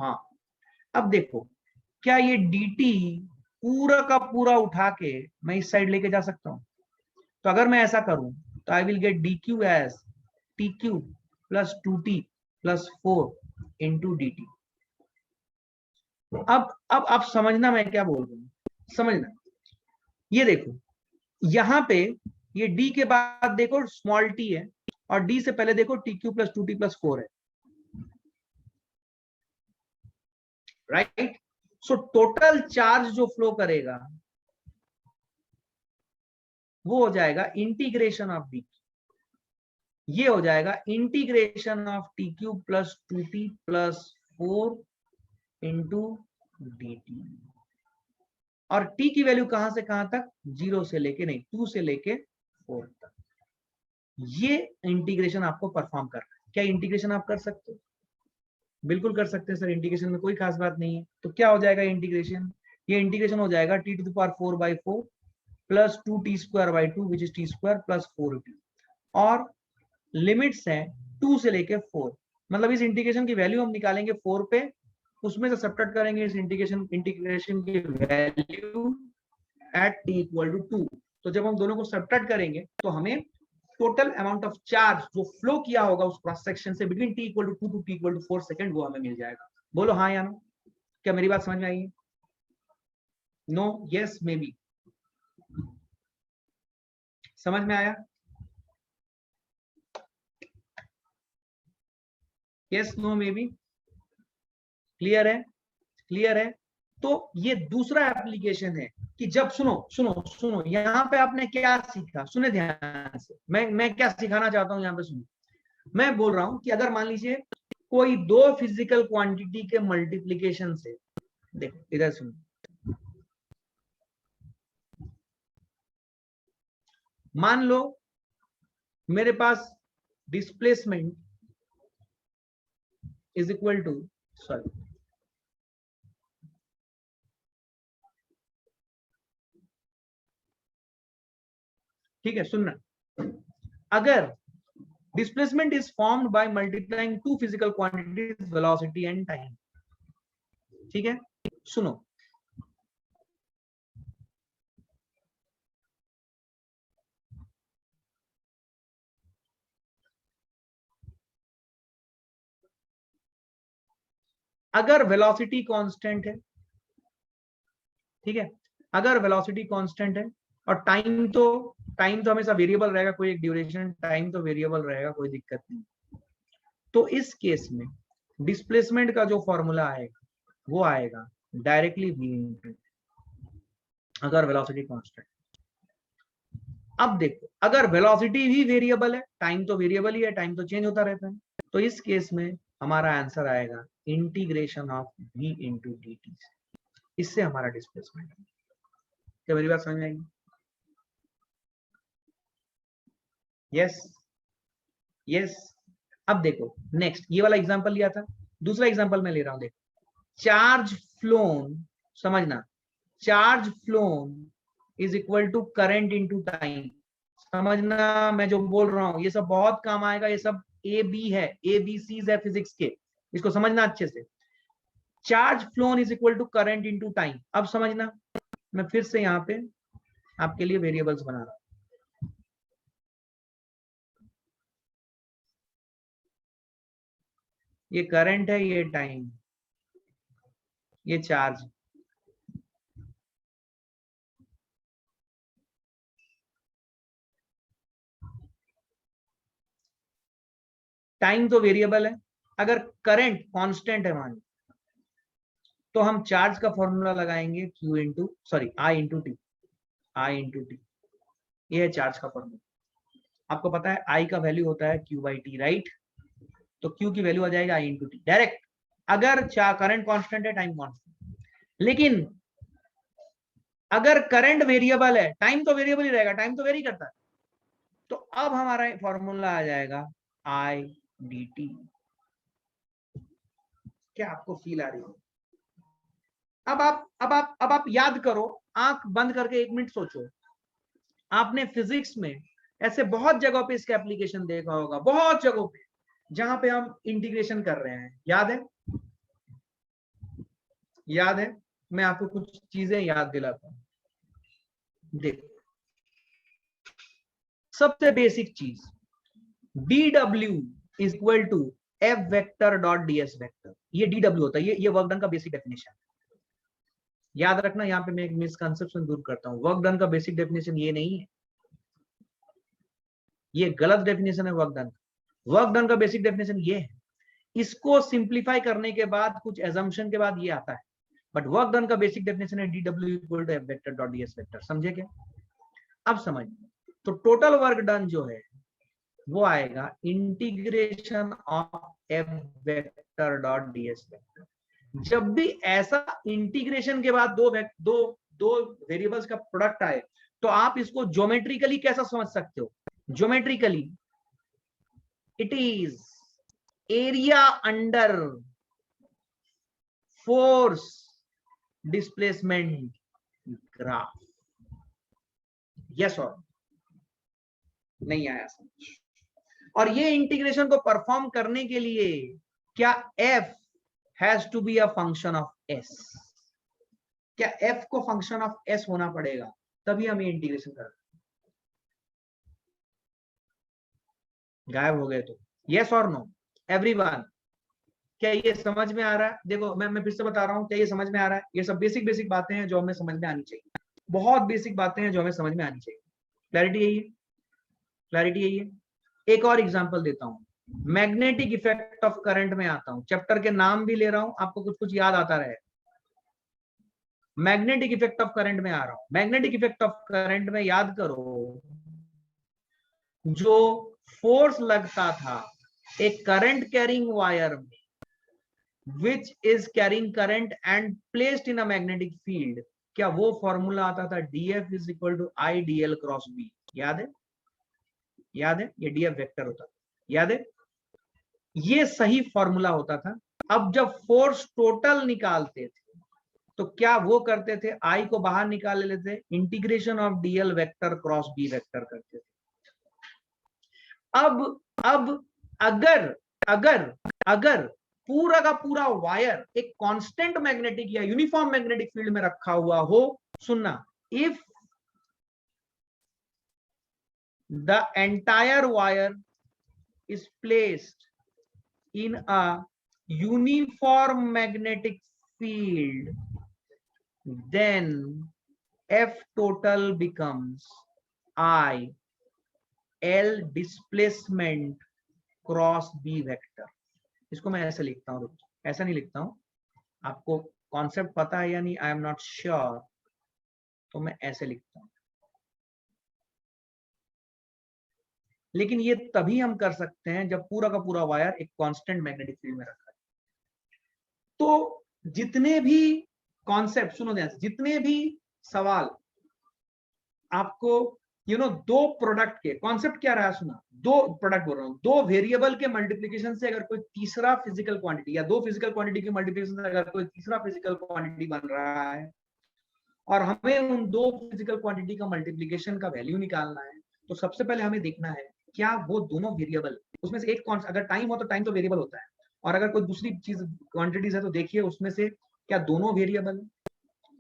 [SPEAKER 1] हाँ। अब देखो, क्या ये dt पूरा का पूरा उठा के मैं इस साइड लेके जा सकता हूं? तो अगर मैं ऐसा करूं तो I will get dq as t cube plus 2t plus 4 into d t. अब आप समझना मैं क्या बोल रहा हूं, समझना। ये देखो, यहां पे ये d के बाद देखो स्मॉल t है, और d से पहले देखो t Q plus 2t plus 4 है, राइट? सो टोटल चार्ज जो फ्लो करेगा वो हो जाएगा इंटीग्रेशन ऑफ डी, ये हो जाएगा integration of T cube plus 2t plus 4 into d T. और t की वैल्यू कहां से कहां तक? 0 से लेके, नहीं 2 से लेके 4 तक। ये इंटीग्रेशन आपको परफॉर्म करना है। क्या इंटीग्रेशन आप कर सकते हो? बिल्कुल कर सकते हैं सर, इंटीग्रेशन में कोई खास बात नहीं है। तो क्या हो जाएगा इंटीग्रेशन? ये इंटीग्रेशन हो जाएगा t to the power 4/4 plus 2t square by 2 which is t square plus 4t, और लिमिट्स हैं 2 से लेके 4। मतलब इस इंटीग्रेशन की वैल्यू हम निकालेंगे 4 पे, उसमें से सब्ट्रैक्ट करेंगे इस इंटीग्रेशन की value at t equal to 2। तो जब हम दोनों को सब्ट्रैक्ट करेंगे तो हमें टोटल अमाउंट ऑफ चार्ज जो फ्लो किया होगा उस क्रॉस सेक्शन से between t equal to 2 to t equal to 4 second, वो हमें मिल जाएगा। बोलो हाँ या नो, क्या मेरी बात समझ में आई है? No, yes, maybe. समझ में आया? Yes, no, maybe. Clear है? क्लियर है? तो ये दूसरा एप्लीकेशन है कि जब सुनो सुनो सुनो, यहाँ पे आपने क्या सीखा, सुने ध्यान से, मैं क्या सिखाना चाहता हूँ यहाँ पे, सुनो। मैं बोल रहा हूँ कि अगर मान लीजिए कोई दो फिजिकल क्वांटिटी के मल्टीप्लीकेशन से, देखो इधर सुनो, मान लो मेरे पास displacement is equal to, sorry, ठीक है, सुनना। अगर displacement is formed by multiplying two physical quantities velocity and time, ठीक है, सुनो। अगर वेलोसिटी कांस्टेंट है, ठीक है, अगर वेलोसिटी कांस्टेंट है और टाइम तो हमेशा वेरिएबल रहेगा, कोई एक ड्यूरेशन टाइम तो वेरिएबल रहेगा, कोई दिक्कत नहीं। तो इस केस में डिस्प्लेसमेंट का जो फॉर्मूला आएगा वो आएगा डायरेक्टली v इंटू, अगर वेलोसिटी कांस्टेंट। अब देखो, अगर वेलोसिटी भी वेरिएबल है, टाइम तो वेरिएबल ही है, टाइम तो चेंज होता रहता है, तो इस केस में हमारा आंसर आएगा integration of v into d T. इससे हमारा डिस्प्लेसमेंट है। क्या मेरी बात समझ में आएगी? Yes, yes. अब देखो नेक्स्ट, ये वाला एग्जांपल लिया था, दूसरा एग्जांपल मैं ले रहा हूं, देखो। चार्ज फ्लोन, समझना, charge flown is equal to current into time. समझना मैं जो बोल रहा हूं, ये सब बहुत काम आएगा, ये सब ए बी है, ए बी सी है फिजिक्स के, इसको समझना अच्छे से। Charge flown is equal to current into time. अब समझना, मैं फिर से यहाँ पे आपके लिए वेरिएबल्स बना रहा हूं। ये करंट है, ये टाइम, ये चार्ज। टाइम तो वेरिएबल है, अगर करंट कांस्टेंट है मान, तो हम चार्ज का फॉर्मूला लगाएंगे Q into, sorry, I into T, I into T. ये है चार्ज का फॉर्मूला। आपको पता है I का वैल्यू होता है Q बाई टी, राइट? तो Q की वैल्यू आ जाएगा I इंटू टी डायरेक्ट, अगर करंट कांस्टेंट है, टाइम कांस्टेंट। लेकिन अगर करंट वेरिएबल है, टाइम तो वेरिएबल ही रहेगा, टाइम तो वेरी करता है, तो अब हमारा फॉर्मूला आ जाएगा I डी टी। क्या आपको फील आ रही है? अब आप याद करो, आंख बंद करके 1 मिनट सोचो। आपने फिजिक्स में ऐसे बहुत जगहों पे इसका एप्लीकेशन देखा होगा, बहुत जगहों पे जहां पे हम इंटीग्रेशन कर रहे हैं, याद है? याद है? मैं आपको कुछ चीजें याद दिलाता हूं। देखो, सबसे बेसिक चीज, dw is equal to F vector dot ds vector. ये dw होता है, ये वर्क डन का बेसिक डेफिनेशन। याद रखना, यहाँ पे मैं एक मिसकंसेप्शन दूर करता हूँ, वर्क डन का बेसिक डेफिनेशन ये नहीं है, ये गलत डेफिनेशन है वर्क डन। वर्क डन का बेसिक डेफिनेशन ये है, इसको सिंप्लीफाई करने के बाद, कुछ एजम्पशन के बाद ये आता है, बट वर्क डन का बेसिक डेफिनेशन है dw equal to F vector dot ds vector. समझे क्या? अब समझ, तो टोटल वर्क डन जो है वो आएगा integration of F vector dot ds vector. जब भी ऐसा इंटीग्रेशन के बाद दो वेरिएबल्स का प्रोडक्ट आए, तो आप इसको ज्योमेट्रिकली कैसा समझ सकते हो? Geometrically it is area under force displacement graph. Yes और नहीं आया समझ? और ये इंटीग्रेशन को परफॉर्म करने के लिए क्या f has to be a function of s, क्या f को फंक्शन ऑफ s होना पड़ेगा, तभी हम ये इंटीग्रेशन कर। गायब हो गए तो यस और नो एवरीवन, क्या ये समझ में आ रहा है? देखो मैं फिर से बता रहा हूं, क्या ये समझ में आ रहा है? ये सब बेसिक बेसिक बातें हैं जो हमें समझ में आनी चाहिए, बहुत बेसिक बातें हैं जो हमें समझ में आनी चाहिए। क्लैरिटी यही है, क्लैरिटी यही है। एक और एग्जांपल देता हूं, मैग्नेटिक इफेक्ट ऑफ करंट में आता हूं, चैप्टर के नाम भी ले रहा हूं, आपको कुछ कुछ याद आता रहे। मैग्नेटिक इफेक्ट ऑफ करंट में आ रहा हूं। मैग्नेटिक इफेक्ट ऑफ करंट में याद करो, जो फोर्स लगता था एक करंट कैरिंग वायर में, which is carrying current and placed in a magnetic field, क्या वो फॉर्मूला आता था df is equal to I dl cross b? याद है? याद है? ये df वेक्टर होता, याद है? ये सही फॉर्मूला होता था। अब जब फोर्स टोटल निकालते थे तो क्या वो करते थे, I को बाहर निकाल लेते, integration of dl vector cross b vector करते थे। अब अगर अगर अगर पूरा का पूरा वायर एक कांस्टेंट मैग्नेटिक या यूनिफॉर्म मैग्नेटिक फील्ड में रखा हुआ हो, सुनना, if the entire wire is placed in a uniform magnetic field, then F total becomes I L displacement cross B vector. इसको मैं ऐसे लिखता हूं, ऐसा नहीं लिखता हूं, आपको कॉन्सेप्ट पता है या नहीं आई एम नॉट श्योर, तो मैं ऐसे लिखता हूं। लेकिन ये तभी हम कर सकते हैं जब पूरा का पूरा वायर एक कांस्टेंट मैग्नेटिक फील्ड में रखा है। तो जितने भी कॉन्सेप्ट, सुनो ध्यान से, जितने भी सवाल आपको दो प्रोडक्ट के कॉन्सेप्ट क्या रहा, सुना, दो प्रोडक्ट बोल रहा हूं, दो वेरिएबल के मल्टीप्लिकेशन से अगर कोई तीसरा फिजिकल क्वांटिटी, या दो फिजिकल क्वांटिटी के मल्टीप्लिकेशन से अगर कोई तीसरा फिजिकल क्वांटिटी बन रहा है और हमें उन दो फिजिकल क्वांटिटी का मल्टीप्लिकेशन का वैल्यू निकालना है, तो सबसे पहले हमें देखना है क्या वो दोनों वेरिएबल, उसमें से एक अगर टाइम हो तो टाइम तो वेरिएबल होता है, और अगर कोई दूसरी चीज क्वांटिटीज है तो देखिए उसमें से क्या दोनों वेरिएबल है,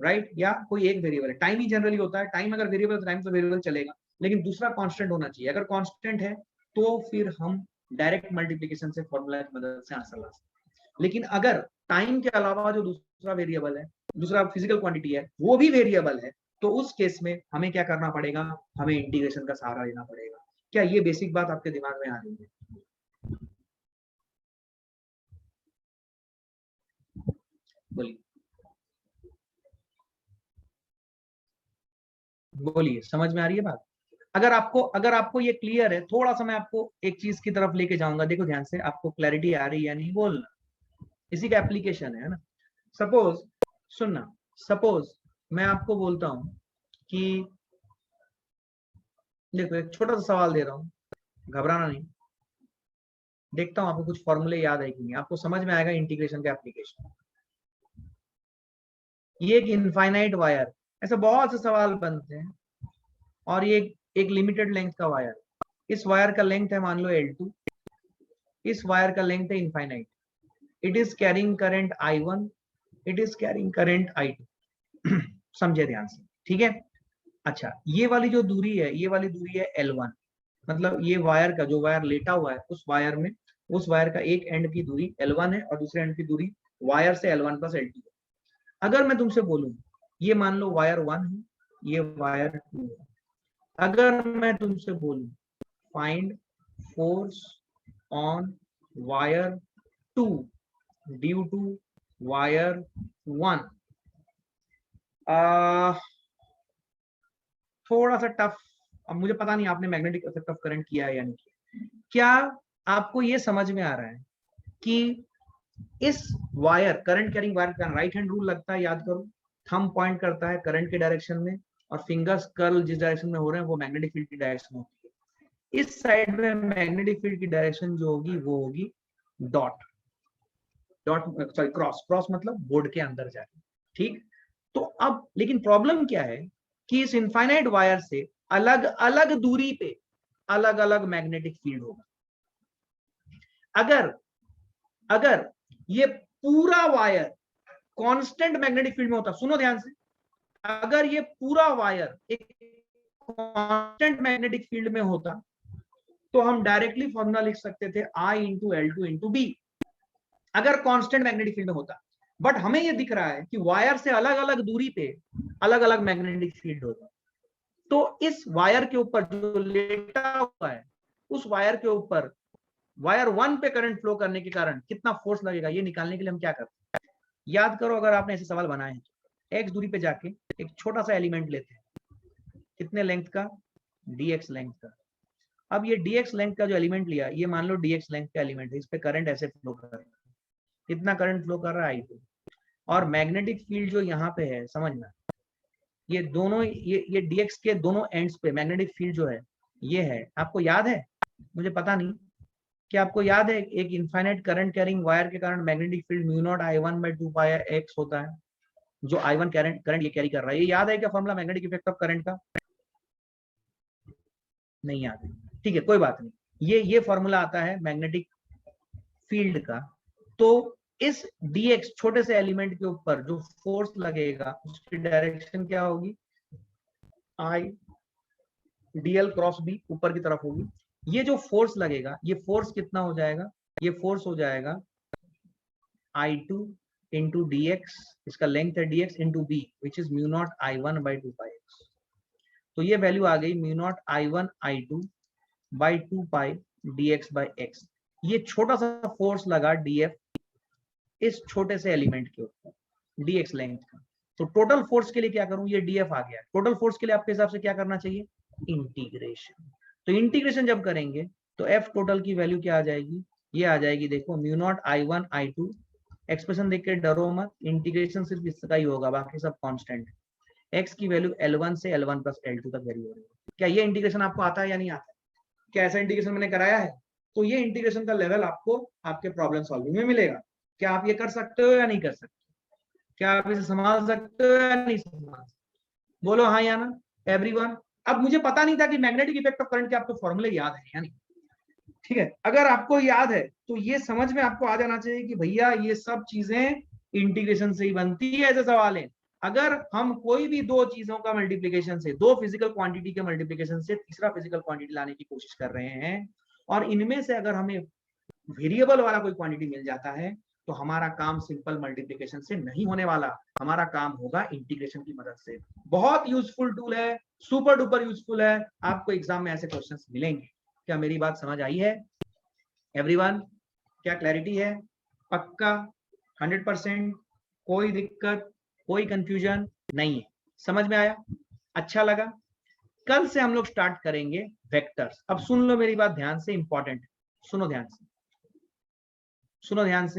[SPEAKER 1] राइट, या कोई एक वेरिएबल है। टाइम ही जनरली होता है, टाइम अगर वेरिएबल तो टाइम तो वेरिएबल चलेगा, लेकिन दूसरा कांस्टेंट होना चाहिए। अगर कांस्टेंट है तो फिर हम डायरेक्ट मल्टीप्लिकेशन से फॉर्मूला की मदद से आंसर ला सकते हैं। लेकिन अगर टाइम के अलावा जो दूसरा वेरिएबल है, दूसरा फिजिकल क्वांटिटी है, वो भी वेरिएबल है, तो उस केस में हमें क्या करना पड़ेगा, हमें इंटीग्रेशन का सहारा लेना पड़ेगा। क्या ये बेसिक बात आपके दिमाग में आ रही है? बोलिए बोलिए, समझ में आ रही है बात? अगर आपको ये क्लियर है, थोड़ा सा मैं आपको एक चीज की तरफ लेके जाऊंगा, देखो ध्यान से, आपको क्लैरिटी आ रही है या नहीं बोलना, इसी का एप्लीकेशन है ना। सपोज, सुनना, सपोज मैं आपको बोलता हूं कि देखो एक छोटा सा सवाल दे रहा हूं, घबराना नहीं, देखता हूं आपको कुछ फॉर्मूले याद है कि नहीं, आपको समझ में आएगा इंटीग्रेशन का एप्लीकेशन। ये एक इनफाइनाइट वायर, ऐसे बहुत से सवाल बनते हैं, और ये एक लिमिटेड लेंथ का वायर, इस वायर का लेंथ है मान लो L2, इस वायर का लेंथ है infinite, it is carrying current I1, it is carrying current I2। समझे ध्यान से, ठीक है? अच्छा, ये वाली जो दूरी है, ये वाली दूरी है L1, मतलब ये वायर का, जो वायर लेटा हुआ है उस वायर में, उस वायर का एक एंड की दूरी L1 है और दूसरे एंड की दूरी वायर से L1 प्लस L2 है। अगर मैं तुमसे बोलूं, ये मान लो वायर 1 है, ये वायर 2 है, अगर मैं तुमसे बोलूं find force on wire 2 due to wire 1, थोड़ा सा टफ, अब मुझे पता नहीं आपने मैग्नेटिक इफेक्ट ऑफ करंट किया है या नहीं किया। क्या आपको ये समझ में आ रहा है कि इस वायर, करंट कैरिंग वायर का राइट हैंड रूल लगता है, याद करो, थंब पॉइंट करता है करंट के डायरेक्शन में और फिंगर्स कर्ल जिस डायरेक्शन में हो रहे हैं वो मैग्नेटिक फील्ड की डायरेक्शन होती है। इस साइड में मैग्नेटिक फील्ड की डायरेक्शन जो होगी वो होगी डॉट, सॉरी क्रॉस मतलब बोर्ड के अंदर जाके, ठीक। तो अब लेकिन प्रॉब्लम क्या है कि इस इनफाइनाइट वायर से अलग अलग दूरी पे अलग अलग मैग्नेटिक फील्ड होगा, अगर ये पूरा वायर कांस्टेंट मैग्नेटिक फील्ड में होता, सुनो ध्यान से, अगर ये पूरा वायर एक कांस्टेंट मैग्नेटिक फील्ड में होता तो हम डायरेक्टली फॉर्मूला लिख सकते थे I into L2 into B, अगर कांस्टेंट मैग्नेटिक फील्ड में होता। बट हमें ये दिख रहा है कि वायर से अलग अलग दूरी पे अलग अलग मैग्नेटिक फील्ड होगा, तो इस वायर के ऊपर जो लेटा हुआ है उस वायर के ऊपर वायर 1 पे करंट फ्लो करने के कारण कितना फोर्स लगेगा, ये निकालने के लिए हम क्या करते हैं, याद करो अगर आपने ऐसे सवाल बनाए हैं, एक्स दूरी पे जाके एक छोटा सा एलिमेंट लेते हैं, कितने लेंथ का, dx लेंथ का। अब ये dx लेंथ का जो एलिमेंट लिया, ये मान लो dx लेंथ का एलिमेंट है, इस पे करंट ऐसे फ्लो कर रहा है, कितना करंट फ्लो कर रहा है I2, और मैग्नेटिक फील्ड जो यहाँ पे है, समझना ये दोनों ये dx के दोनों एंड्स पे मैग्नेटिक फील्ड जो है ये है, आपको याद है, मुझे पता नहीं कि आपको याद है, एक इनफाइनाइट करंट कैरिंग वायर के कारण magnetic field mu naught I1 by 2 pi x होता है, जो I1 करंट ये कैरी कर रहा है, ये याद है क्या formula magnetic effect of current का, नहीं याद है, ठीक है कोई बात नहीं, ये फॉर्मूला आता है मैग्नेटिक फील्ड का। तो इस dx छोटे से एलिमेंट के ऊपर जो फोर्स लगेगा उसकी डायरेक्शन क्या होगी, I dl क्रॉस b ऊपर की तरफ होगी। ये जो फोर्स लगेगा ये फोर्स कितना हो जाएगा, ये फोर्स हो जाएगा I2 इंटू dx, इसका लेंथ है dx into b which is mu naught I1 by 2 pi x, तो ये वैल्यू आ गई mu naught I1 I2 by 2 pi dx by x। ये छोटा सा फोर्स लगा df इस छोटे से एलिमेंट के ऊपर dx लेंथ का, तो टोटल फोर्स के लिए क्या करूं, ये df आ गया, टोटल फोर्स के लिए आपके हिसाब से क्या करना चाहिए, इंटीग्रेशन। तो इंटीग्रेशन जब करेंगे तो f टोटल की वैल्यू क्या आ जाएगी, ये आ जाएगी, देखो mu naught I1 I2, expression देख के डरो मत, इंटीग्रेशन सिर्फ इसका ही होगा, बाकी सब कांस्टेंट, x की वैल्यू L1 से L1 प्लस L2 तक वेरी हो रही है। क्या ये इंटीग्रेशन आपको आता है या नहीं आता है, क्या ऐसा इंटीग्रेशन मैंने कराया है, तो ये इंटीग्रेशन का लेवल आपको आपके प्रॉब्लम सॉल्विंग में मिलेगा। क्या आप ये कर सकते हो या नहीं कर सकते, क्या आप इसे संभाल सकते हो या नहीं संभाल सकते, बोलो हाँ या ना एवरीवन। अब मुझे पता नहीं था कि मैग्नेटिक इफेक्ट ऑफ करंट के आपको फॉर्मूले याद है या नहीं, ठीक है, अगर आपको याद है तो ये समझ में आपको आ जाना चाहिए कि भैया ये सब चीजें इंटीग्रेशन से ही बनती है। ऐसे सवाल है, अगर हम कोई भी दो चीजों का मल्टीप्लीकेशन से, दो फिजिकल क्वांटिटी के मल्टीप्लीकेशन से तीसरा फिजिकल क्वांटिटी लाने की कोशिश कर रहे हैं और इनमें से अगर हमें वेरिएबल वाला कोई क्वांटिटी मिल जाता है तो हमारा काम सिंपल मल्टीप्लिकेशन से नहीं होने वाला, हमारा काम होगा इंटीग्रेशन की मदद से। बहुत यूजफुल टूल है, सुपर डुपर यूजफुल है, आपको एग्जाम में ऐसे क्वेश्चंस मिलेंगे। क्या मेरी बात समझ आई है एवरीवन, क्या क्लैरिटी है, पक्का 100%, कोई दिक्कत कोई कंफ्यूजन नहीं है, समझ में आया, अच्छा लगा। कल से हम लोग स्टार्ट करेंगे वेक्टर्स। अब सुन लो मेरी बात ध्यान से, इंपॉर्टेंट, सुनो ध्यान से, सुनो ध्यान से।